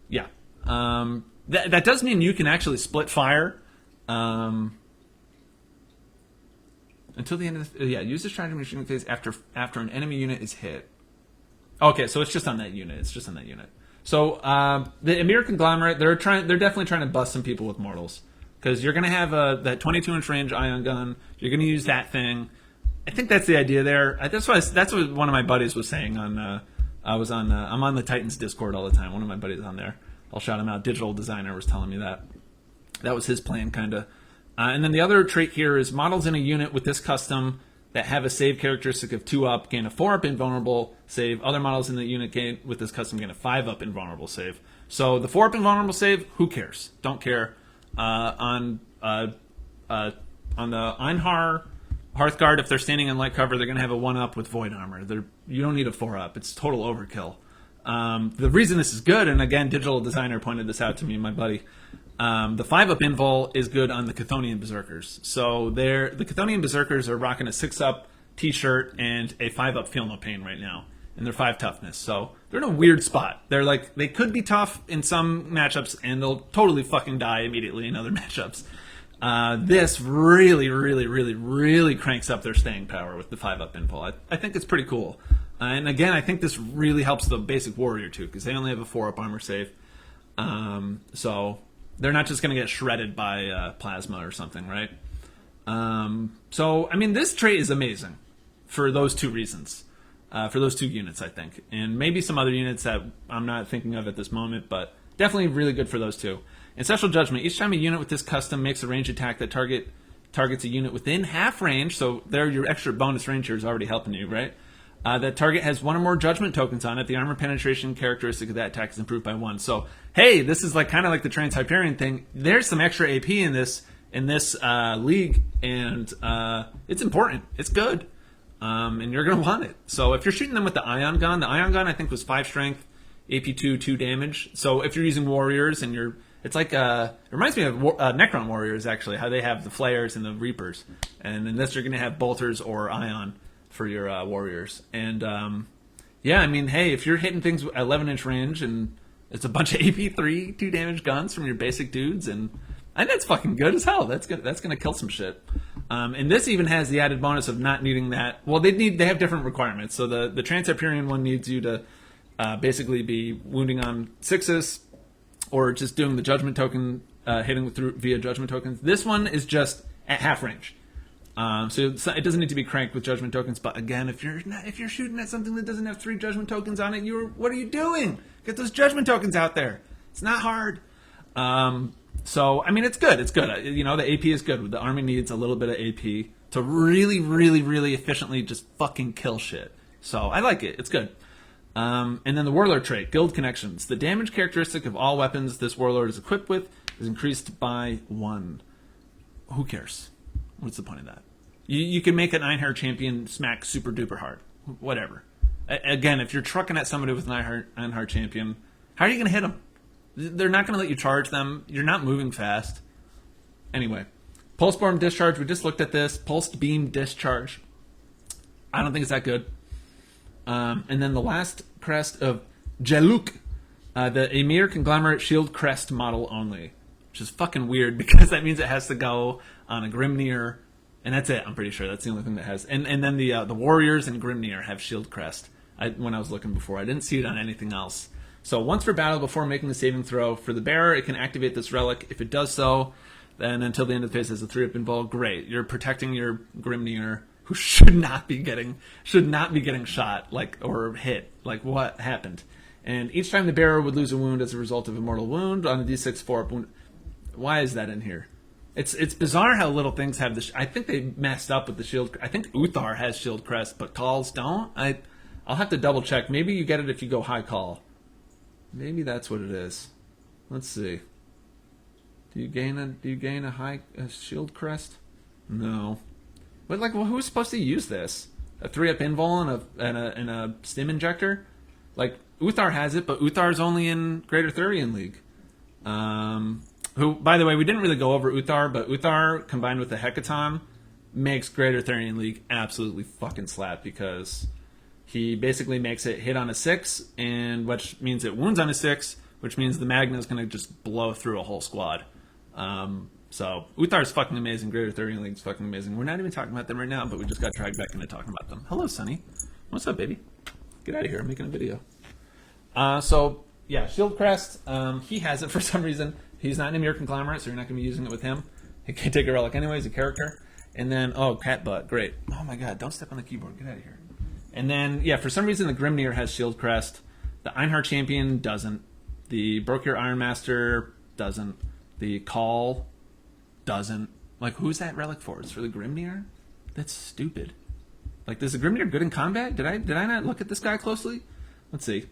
Yeah. That does mean you can actually split fire. Until the end of the... Yeah, use the stratagem shooting phase after an enemy unit is hit. Okay, so it's just on that unit. It's just on that unit. So the YMYR conglomerate, they're definitely trying to bust some people with mortals. Because you're going to have that 22-inch range ion gun. You're going to use that thing. I think that's the idea there. That's what one of my buddies was saying on... I'm on the Titans Discord all the time. One of my buddies on there. I'll shout him out. Digital Designer was telling me that. That was his plan, kind of. And then the other trait here is models in a unit with this custom that have a save characteristic of 2-up gain a 4-up invulnerable save. Other models in the unit with this custom gain a 5-up invulnerable save. So the 4-up invulnerable save, who cares? Don't care. On the Einhar Hearthguard, if they're standing in light cover, they're going to have a 1-up with void armor. You don't need a 4-up. It's total overkill. The reason this is good, and again, Digital Designer pointed this out to me, my buddy, the 5-up invul is good on the Chthonian Berserkers. So the Chthonian Berserkers are rocking a 6-up t-shirt and a 5-up Feel No Pain right now. And they're 5 toughness. So they're in a weird spot. They could be tough in some matchups, and they'll totally fucking die immediately in other matchups. This really, really, really, really cranks up their staying power with the 5-up invul. I think it's pretty cool. And again, I think this really helps the basic warrior too, because they only have a 4-up armor save. So they're not just going to get shredded by plasma or something, right? So, I mean, this trait is amazing for those 2 reasons. For those 2 units, I think. And maybe some other units that I'm not thinking of at this moment, but definitely really good for those 2. In Special Judgment, each time a unit with this custom makes a range attack that targets a unit within half range, so there your extra bonus range here is already helping you, right? That target has 1 or more judgment tokens on it. The armor penetration characteristic of that attack is improved by 1. So, hey, this is kind of like the trans-hyperion thing. There's some extra AP in this league, and it's important. It's good, and you're gonna want it. So, if you're shooting them with the ion gun I think was 5 strength, AP 2 damage. So, if you're using warriors and it's like it reminds me of Necron warriors actually, how they have the flayers and the reapers, and in this you're gonna have bolters or ion for your warriors. And yeah, I mean, hey, if you're hitting things at 11-inch range and it's a bunch of AP 3 2 damage guns from your basic dudes, and that's fucking good as hell. That's gonna kill some shit. And this even has the added bonus of not needing that. Well, they have different requirements. So the trans-hyperion one needs you to basically be wounding on 6s or just doing the judgment token, hitting via judgment tokens. This one is just at half range. So it doesn't need to be cranked with judgment tokens. But again, if you're shooting at something that doesn't have 3 judgment tokens on it, what are you doing? Get those judgment tokens out there. It's not hard. So I mean, it's good. It's good. The AP is good. The army needs a little bit of AP to really, really, really efficiently just fucking kill shit. So I like it. It's good. And then the warlord trait, guild connections. The damage characteristic of all weapons this warlord is equipped with is increased by 1. Who cares? What's the point of that? You can make an Einhar champion smack super duper hard. Whatever. Again, if you're trucking at somebody with an Einhar champion, how are you going to hit them? They're not going to let you charge them. You're not moving fast. Anyway, Pulseborn Discharge. We just looked at this. Pulsed Beam Discharge. I don't think it's that good. And then the last crest of Jeluk. The YMYR Conglomerate Shield Crest model only. Which is fucking weird because that means it has to go on a Grimnir. And that's it, I'm pretty sure. That's the only thing that has. And then the Warriors and Grimnir have Shield Crest. When I was looking before, I didn't see it on anything else. So once per battle, before making the saving throw, for the bearer, it can activate this relic. If it does so, then until the end of the phase, has a 3-up invul. Great, you're protecting your Grimnir, who should not be getting shot or hit. Like, what happened? And each time the bearer would lose a wound as a result of a mortal wound on a d6 4-up wound. Why is that in here? It's bizarre how little things have this. I think they messed up with the shield. I think Uthar has shield crest, but Kahls don't. I'll have to double check. Maybe you get it if you go high Kahl. Maybe that's what it is. Let's see. Do you gain a high shield crest? No. But who's supposed to use this? a 3-up invul and a stim injector. Like, Uthar has it, but Uthar's only in Greater Thurian League. Who, by the way, we didn't really go over Uthar, but Uthar combined with the Hecaton makes Greater Thurian League absolutely fucking slap, because he basically makes it hit on a 6, and which means it wounds on a 6, which means the Magna is going to just blow through a whole squad. So Uthar's fucking amazing. Greater Thurian League's fucking amazing. We're not even talking about them right now, but we just got dragged back into talking about them. Hello, Sonny. What's up, baby? Get out of here. I'm making a video. So, yeah, Shield Crest. He has it for some reason. He's not in a YMYR conglomerate, so you're not going to be using it with him. He can't take a relic anyway. He's a character. And then, oh, Cat Butt. Great. Oh, my God. Don't step on the keyboard. Get out of here. And then, yeah, for some reason, the Grimnir has Shield Crest. The Einhar Champion doesn't. The Brokir Ironmaster doesn't. The Kahl doesn't. Like, who's that relic for? It's for the Grimnir? That's stupid. Like, is the Grimnir good in combat? Did I not look at this guy closely? Let's see.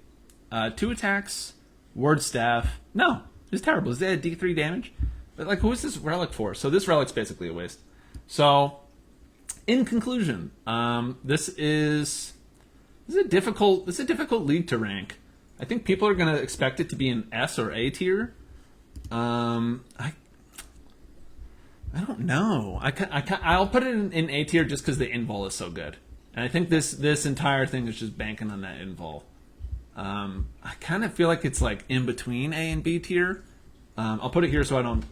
2 attacks. Word Staff. No. It's terrible. Is that a D3 damage? But, like, who is this relic for? So this relic's basically a waste. So, in conclusion, this is a difficult league to rank. I think people are going to expect it to be an S or A tier. I don't know. I'll put it in A tier just because the invul is so good, and I think this entire thing is just banking on that invul. I kind of feel like it's like in between A and B tier. I'll put it here so I don't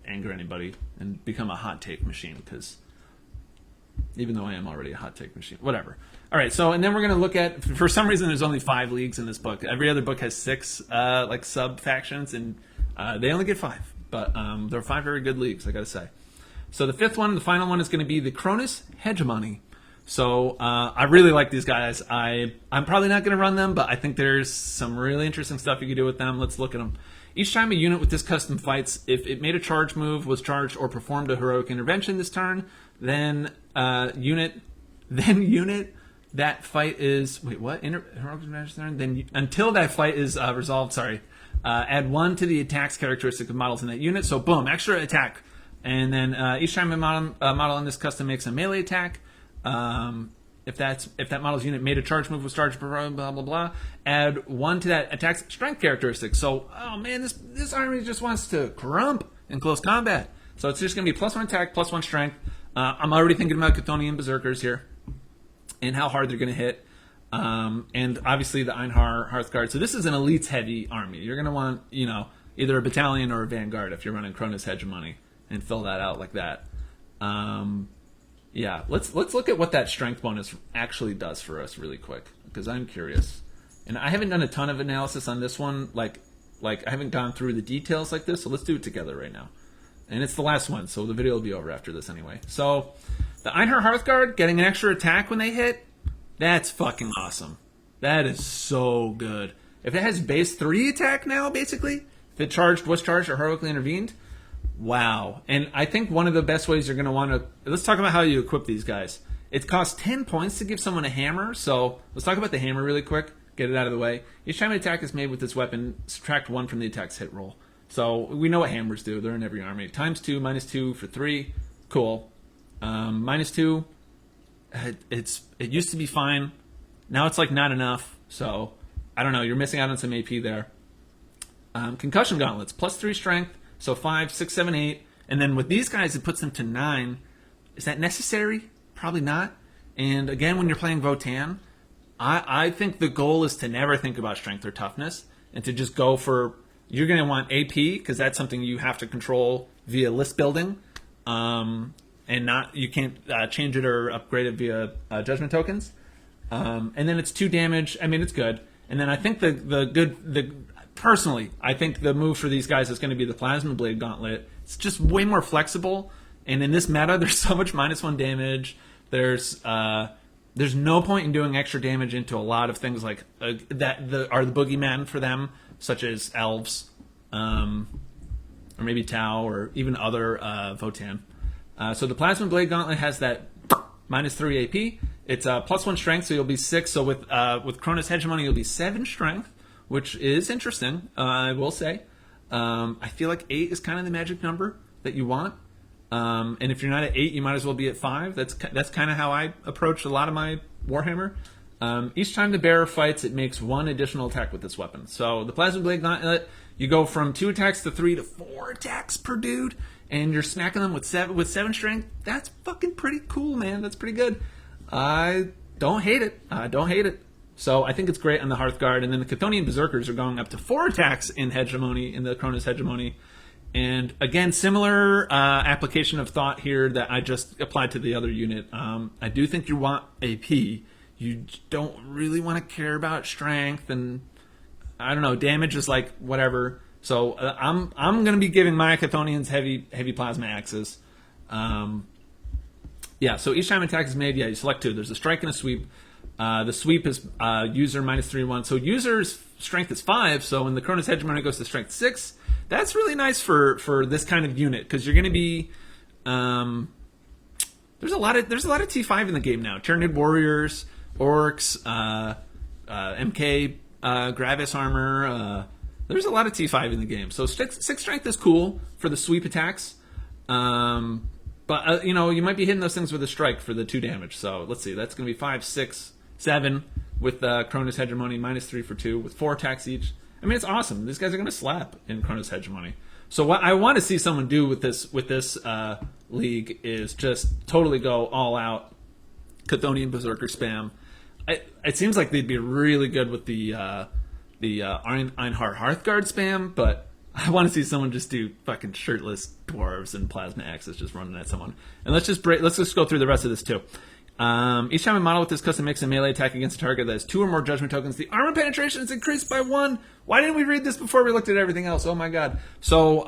anger anybody and become a hot take machine, because even though I am already a hot take machine, whatever. All right, so and then we're going to look at, for some reason there's only 5 leagues in this book. Every other book has 6 like sub factions, and they only get 5. But there are 5 very good leagues, I got to say. So the 5th one, the final one, is going to be the Cronus Hegemony. So I really like these guys. I'm probably not going to run them, but I think there's some really interesting stuff you can do with them. Let's look at them. Each time a unit with this custom fights, if it made a charge move, was charged, or performed a heroic intervention this turn, then unit that fight is heroic intervention turn. Then until that fight is resolved. Sorry, add 1 to the attack's characteristic of models in that unit. So boom, extra attack, and then each time a model in this custom makes a melee attack. If that model's unit made a charge move, was charged, blah blah blah, add 1 to that attack's strength characteristic. So, oh man, this army just wants to crump in close combat. So it's just going to be +1 attack, +1 strength. I'm already thinking about Chthonian Berserkers here and how hard they're going to hit. And obviously the Einhar Hearthguard. So this is an elites heavy army. You're going to want, either a battalion or a vanguard if you're running Cronus Hegemony, and fill that out like that. Yeah, let's look at what that strength bonus actually does for us really quick, because I'm curious. And I haven't done a ton of analysis on this one, like I haven't gone through the details like this, so let's do it together right now. And it's the last one, so the video will be over after this anyway. So, the Einhar Hearthguard getting an extra attack when they hit, that's fucking awesome. That is so good. If it has base 3 attack now, basically, if it was charged, or heroically intervened, wow. And I think one of the best ways you're going to want to... Let's talk about how you equip these guys. It costs 10 points to give someone a hammer, so let's talk about the hammer really quick. Get it out of the way. Each time an attack is made with this weapon, subtract 1 from the attack's hit roll. So we know what hammers do. They're in every army. ×2, -2 for 3. Cool. -2, it used to be fine. Now it's like not enough. So I don't know. You're missing out on some AP there. Concussion gauntlets, +3 strength. So 5, 6, 7, 8. And then with these guys, it puts them to 9. Is that necessary? Probably not. And again, when you're playing Votann, I think the goal is to never think about strength or toughness, and to just go for... You're going to want AP, because that's something you have to control via list building. And you can't change it or upgrade it via judgment tokens. And then it's 2 damage. I mean, it's good. And then I think personally, I think the move for these guys is going to be the Plasma Blade Gauntlet. It's just way more flexible. And in this meta, there's so much -1 damage. There's no point in doing extra damage into a lot of things like that are the boogeyman for them, such as elves, or maybe Tau, or even other Votann. So the Plasma Blade Gauntlet has that -3 AP. It's +1 strength, so you'll be 6. So with Cronus Hegemony, you'll be 7 strength, which is interesting, I will say. I feel like 8 is kind of the magic number that you want. And if you're not at 8, you might as well be at 5. That's kind of how I approach a lot of my Warhammer. Each time the bearer fights, it makes 1 additional attack with this weapon. So the Plasma Blade Gauntlet, you go from 2 attacks to 3 to 4 attacks per dude, and you're smacking them with 7 strength. That's fucking pretty cool, man. That's pretty good. I don't hate it. So I think it's great on the Hearthguard. And then the Chthonian Berserkers are going up to 4 attacks in Hegemony, in the Cronus Hegemony. And again, similar application of thought here that I just applied to the other unit. I do think you want AP. You don't really want to care about strength, and I don't know, damage is like whatever. So I'm going to be giving my Chthonians heavy plasma axes. Yeah, so each time an attack is made, you select 2. There's a strike and a sweep. The sweep is user -3/1. So user's strength is 5. So when the Cronus Hegemony goes to strength 6, that's really nice for this kind of unit, because you're going to be there's a lot of T5 in the game now. Tyranid Warriors, Orcs, MK Gravis armor. There's a lot of T5 in the game. So 6 strength is cool for the sweep attacks. But, you might be hitting those things with a strike for the 2 damage. So let's see. That's going to be 5, 6, 7 with Cronus Hegemony, -3 for 2 with 4 attacks each. I mean, it's awesome. These guys are going to slap in Cronus Hegemony. So what I want to see someone do with this league is just totally go all out Chthonian Berserker spam. It seems like they'd be really good with the Einhar Hearthguard spam, but I want to see someone just do fucking shirtless dwarves and plasma axes just running at someone. And let's just go through the rest of this too. Each time a model with this custom makes a melee attack against a target that has 2 or more judgment tokens, the armor penetration is increased by 1. Why didn't we read this before we looked at everything else? Oh my god. So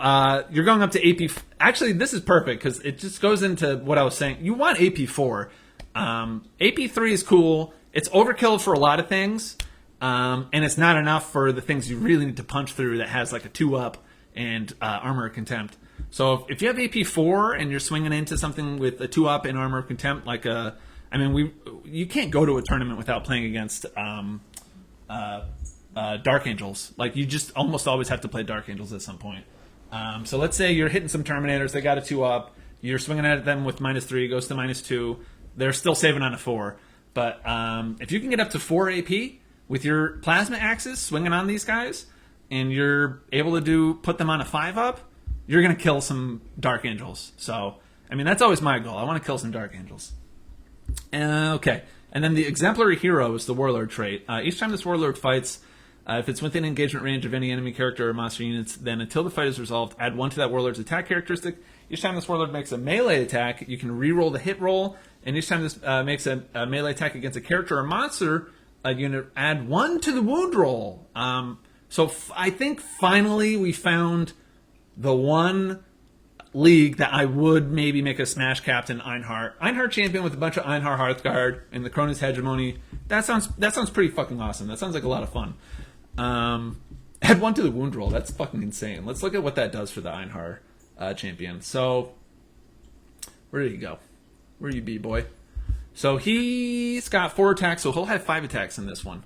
you're going up to AP. Actually, this is perfect because it just goes into what I was saying. You want AP4. AP3 is cool. It's overkill for a lot of things. And it's not enough for the things you really need to punch through that has like a 2-up and armor of contempt. So if you have AP4 and you're swinging into something with a 2-up and armor of contempt, like you can't go to a tournament without playing against Dark Angels. Like, you just almost always have to play Dark Angels at some point. So let's say you're hitting some Terminators, they got a 2-up, you're swinging at them with -3, goes to -2, they're still saving on a 4. But if you can get up to 4 AP with your plasma axes swinging on these guys, and you're able to put them on a 5-up, you're going to kill some Dark Angels. So, I mean, that's always my goal. I want to kill some Dark Angels. Okay. And then the Exemplary Hero is the Warlord trait. Each time this Warlord fights, if it's within engagement range of any enemy character or monster units, then until the fight is resolved, add 1 to that Warlord's attack characteristic. Each time this Warlord makes a melee attack, you can re-roll the hit roll. And each time this makes a melee attack against a character or monster unit, add 1 to the wound roll. So I think finally we found the one league that I would maybe make a Smash Captain Einhar. Einhar champion with a bunch of Einhar Hearthguard and the Cronus Hegemony. That sounds pretty fucking awesome. That sounds like a lot of fun. Add 1 to the wound roll. That's fucking insane. Let's look at what that does for the Einhar champion. So, where did he go? Where you be, boy? So he's got 4 attacks, so he'll have 5 attacks in this one,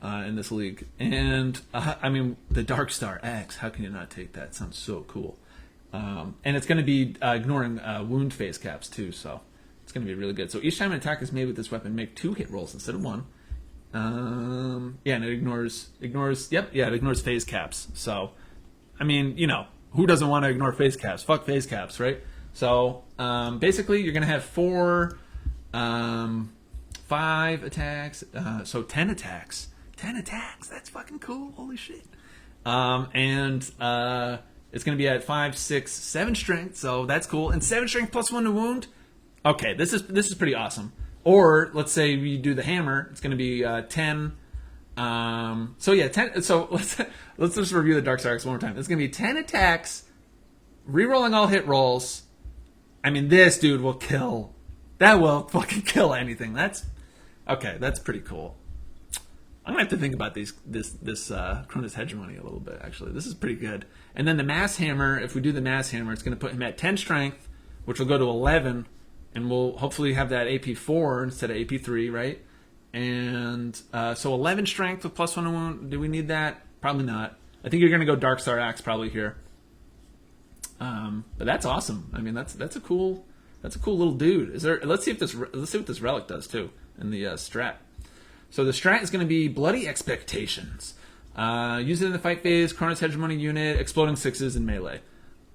in this league. And, I mean, the Dark Star X, how can you not take that? Sounds so cool. And it's going to be ignoring wound phase caps, too, so it's going to be really good. So each time an attack is made with this weapon, make 2 hit rolls instead of 1. Yeah, and it ignores phase caps. So, I mean, who doesn't want to ignore phase caps? Fuck phase caps, right? So, basically, you're going to have 5 attacks, so 10 attacks. 10 attacks, that's fucking cool, holy shit. It's going to be at 5, 6, 7 strength, so that's cool. And 7 strength plus 1 to wound? Okay, this is pretty awesome. Or, let's say we do the hammer, it's going to be 10. So yeah, 10. So let's just review the Dark Star X one more time. It's going to be 10 attacks, re-rolling all hit rolls. I mean, this dude will kill. That will fucking kill anything. That's pretty cool. I'm gonna have to think about this Cronus Hegemony a little bit. Actually, this is pretty good. And then the Mass Hammer. If we do the Mass Hammer, it's gonna put him at 10 strength, which will go to 11, and we'll hopefully have that AP4 instead of AP3, right? And so 11 strength with plus 1 to wound. Do we need that? Probably not. I think you're gonna go Dark Star Axe probably here. But that's awesome. I mean, that's a cool little dude. Let's see what this relic does too in the strat. So the strat is going to be Bloody Expectations. Use it in the fight phase, Chronos Hegemony unit, exploding 6s in melee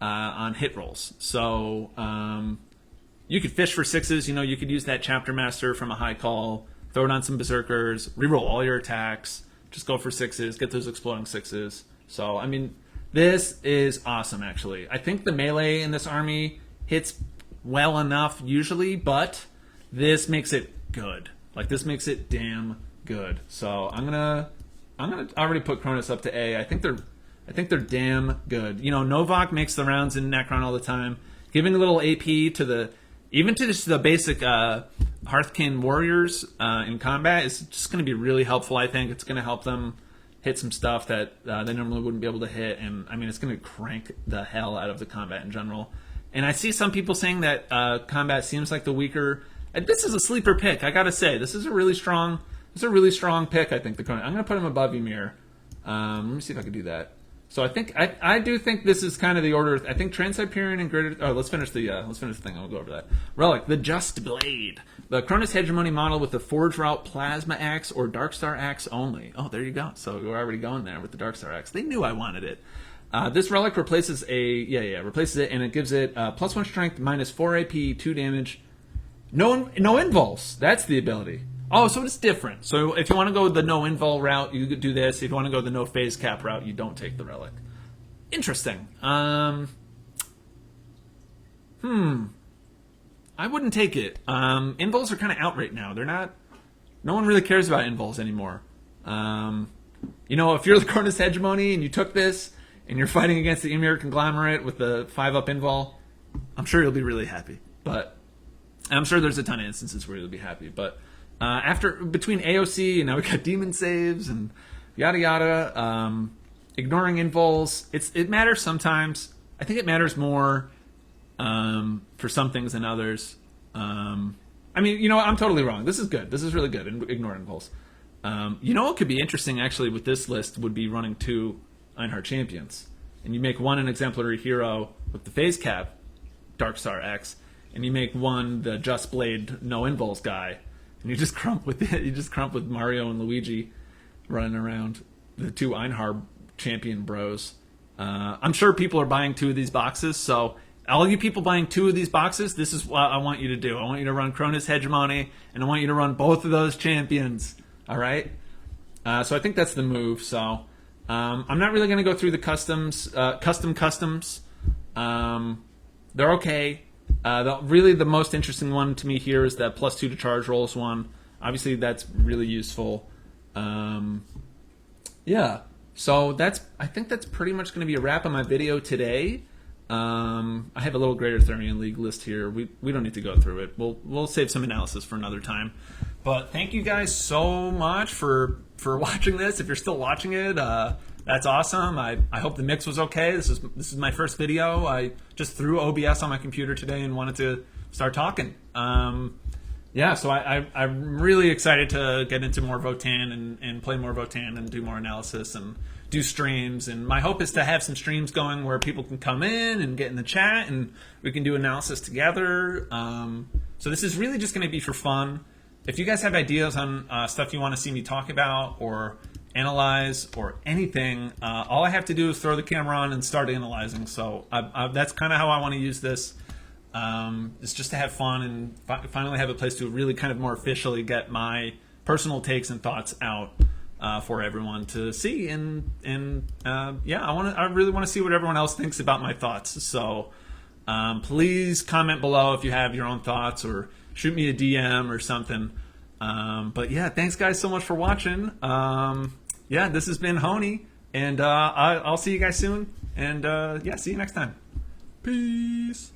on hit rolls. So you could fish for 6s. You know, you could use that Chapter Master from a high call, throw it on some Berserkers, reroll all your attacks, just go for 6s, get those exploding 6s. So, I mean, this is awesome, actually. I think the melee in this army hits well enough usually, but this makes it good. Like, this makes it damn good. So I'm gonna already put Cronus up to A. I think they're damn good. You know, Novak makes the rounds in Necron all the time. Giving a little AP to just the basic Hearthkin warriors in combat is just going to be really helpful. I think it's going to help them hit some stuff that they normally wouldn't be able to hit, and I mean, it's going to crank the hell out of the combat in general. And I see some people saying that combat seems like the weaker. And this is a sleeper pick. I gotta say, this is a really strong pick. I think I'm going to put him above YMYR. Let me see if I can do that. So I do think this is kind of the order. I think trans-hyperion and greater. Oh, let's finish the thing. I'll go over that. Relic, the Just Blade, the Chronos Hegemony model with the Forge Route Plasma Axe or Darkstar Axe only. Oh, there you go. So we're already going there with the Darkstar Axe. They knew I wanted it. This relic replaces replaces it, and it gives it +1 strength, -4 AP, 2 damage. No invulse. That's the ability. Oh, so it's different. So if you want to go the no invul route, you could do this. If you want to go the no phase cap route, you don't take the relic. Interesting. I wouldn't take it. Invuls are kind of out right now. They're not. No one really cares about invuls anymore. You know, if you're the Chronos Hegemony and you took this and you're fighting against the YMYR conglomerate with the 5-up invul, I'm sure you'll be really happy. But I'm sure there's a ton of instances where you'll be happy. But between AOC and now we got demon saves and yada yada, ignoring invuls, it matters sometimes. I think it matters more for some things than others. I mean, you know what? I'm totally wrong. This is good. This is really good. Ignore invuls. You know what could be interesting actually with this list would be running 2 Einhard champions, and you make one an exemplary hero with the phase cap, Darkstar X, and you make one the Just Blade no invuls guy. And you just crump with it. You just crump with Mario and Luigi running around, the 2 Einhard champion bros. I'm sure people are buying 2 of these boxes. So all you people buying 2 of these boxes, this is what I want you to do. I want you to run Chronos Hegemony, and I want you to run both of those champions. All right. So I think that's the move. So I'm not really going to go through the customs. They're okay. Really, the most interesting one to me here is that +2 to charge rolls one. Obviously, that's really useful. Yeah. So I think that's pretty much going to be a wrap on my video today. I have a little Greater Therian League list here. We don't need to go through it. We'll save some analysis for another time. But thank you guys so much for watching this. If you're still watching it, that's awesome. I hope the mix was okay. This is my first video. I just threw OBS on my computer today and wanted to start talking. Yeah, so I'm really excited to get into more Votann and play more Votann and do more analysis and do streams. And my hope is to have some streams going where people can come in and get in the chat and we can do analysis together. So this is really just going to be for fun. If you guys have ideas on stuff you want to see me talk about or analyze or anything, all I have to do is throw the camera on and start analyzing. So that's kind of how I want to use this. It's just to have fun and finally have a place to really kind of more officially get my personal takes and thoughts out for everyone to see. And yeah, I really want to see what everyone else thinks about my thoughts. So please comment below if you have your own thoughts or shoot me a DM or something. But yeah, thanks guys so much for watching. Yeah, this has been Hony, and I'll see you guys soon. And yeah, see you next time. Peace.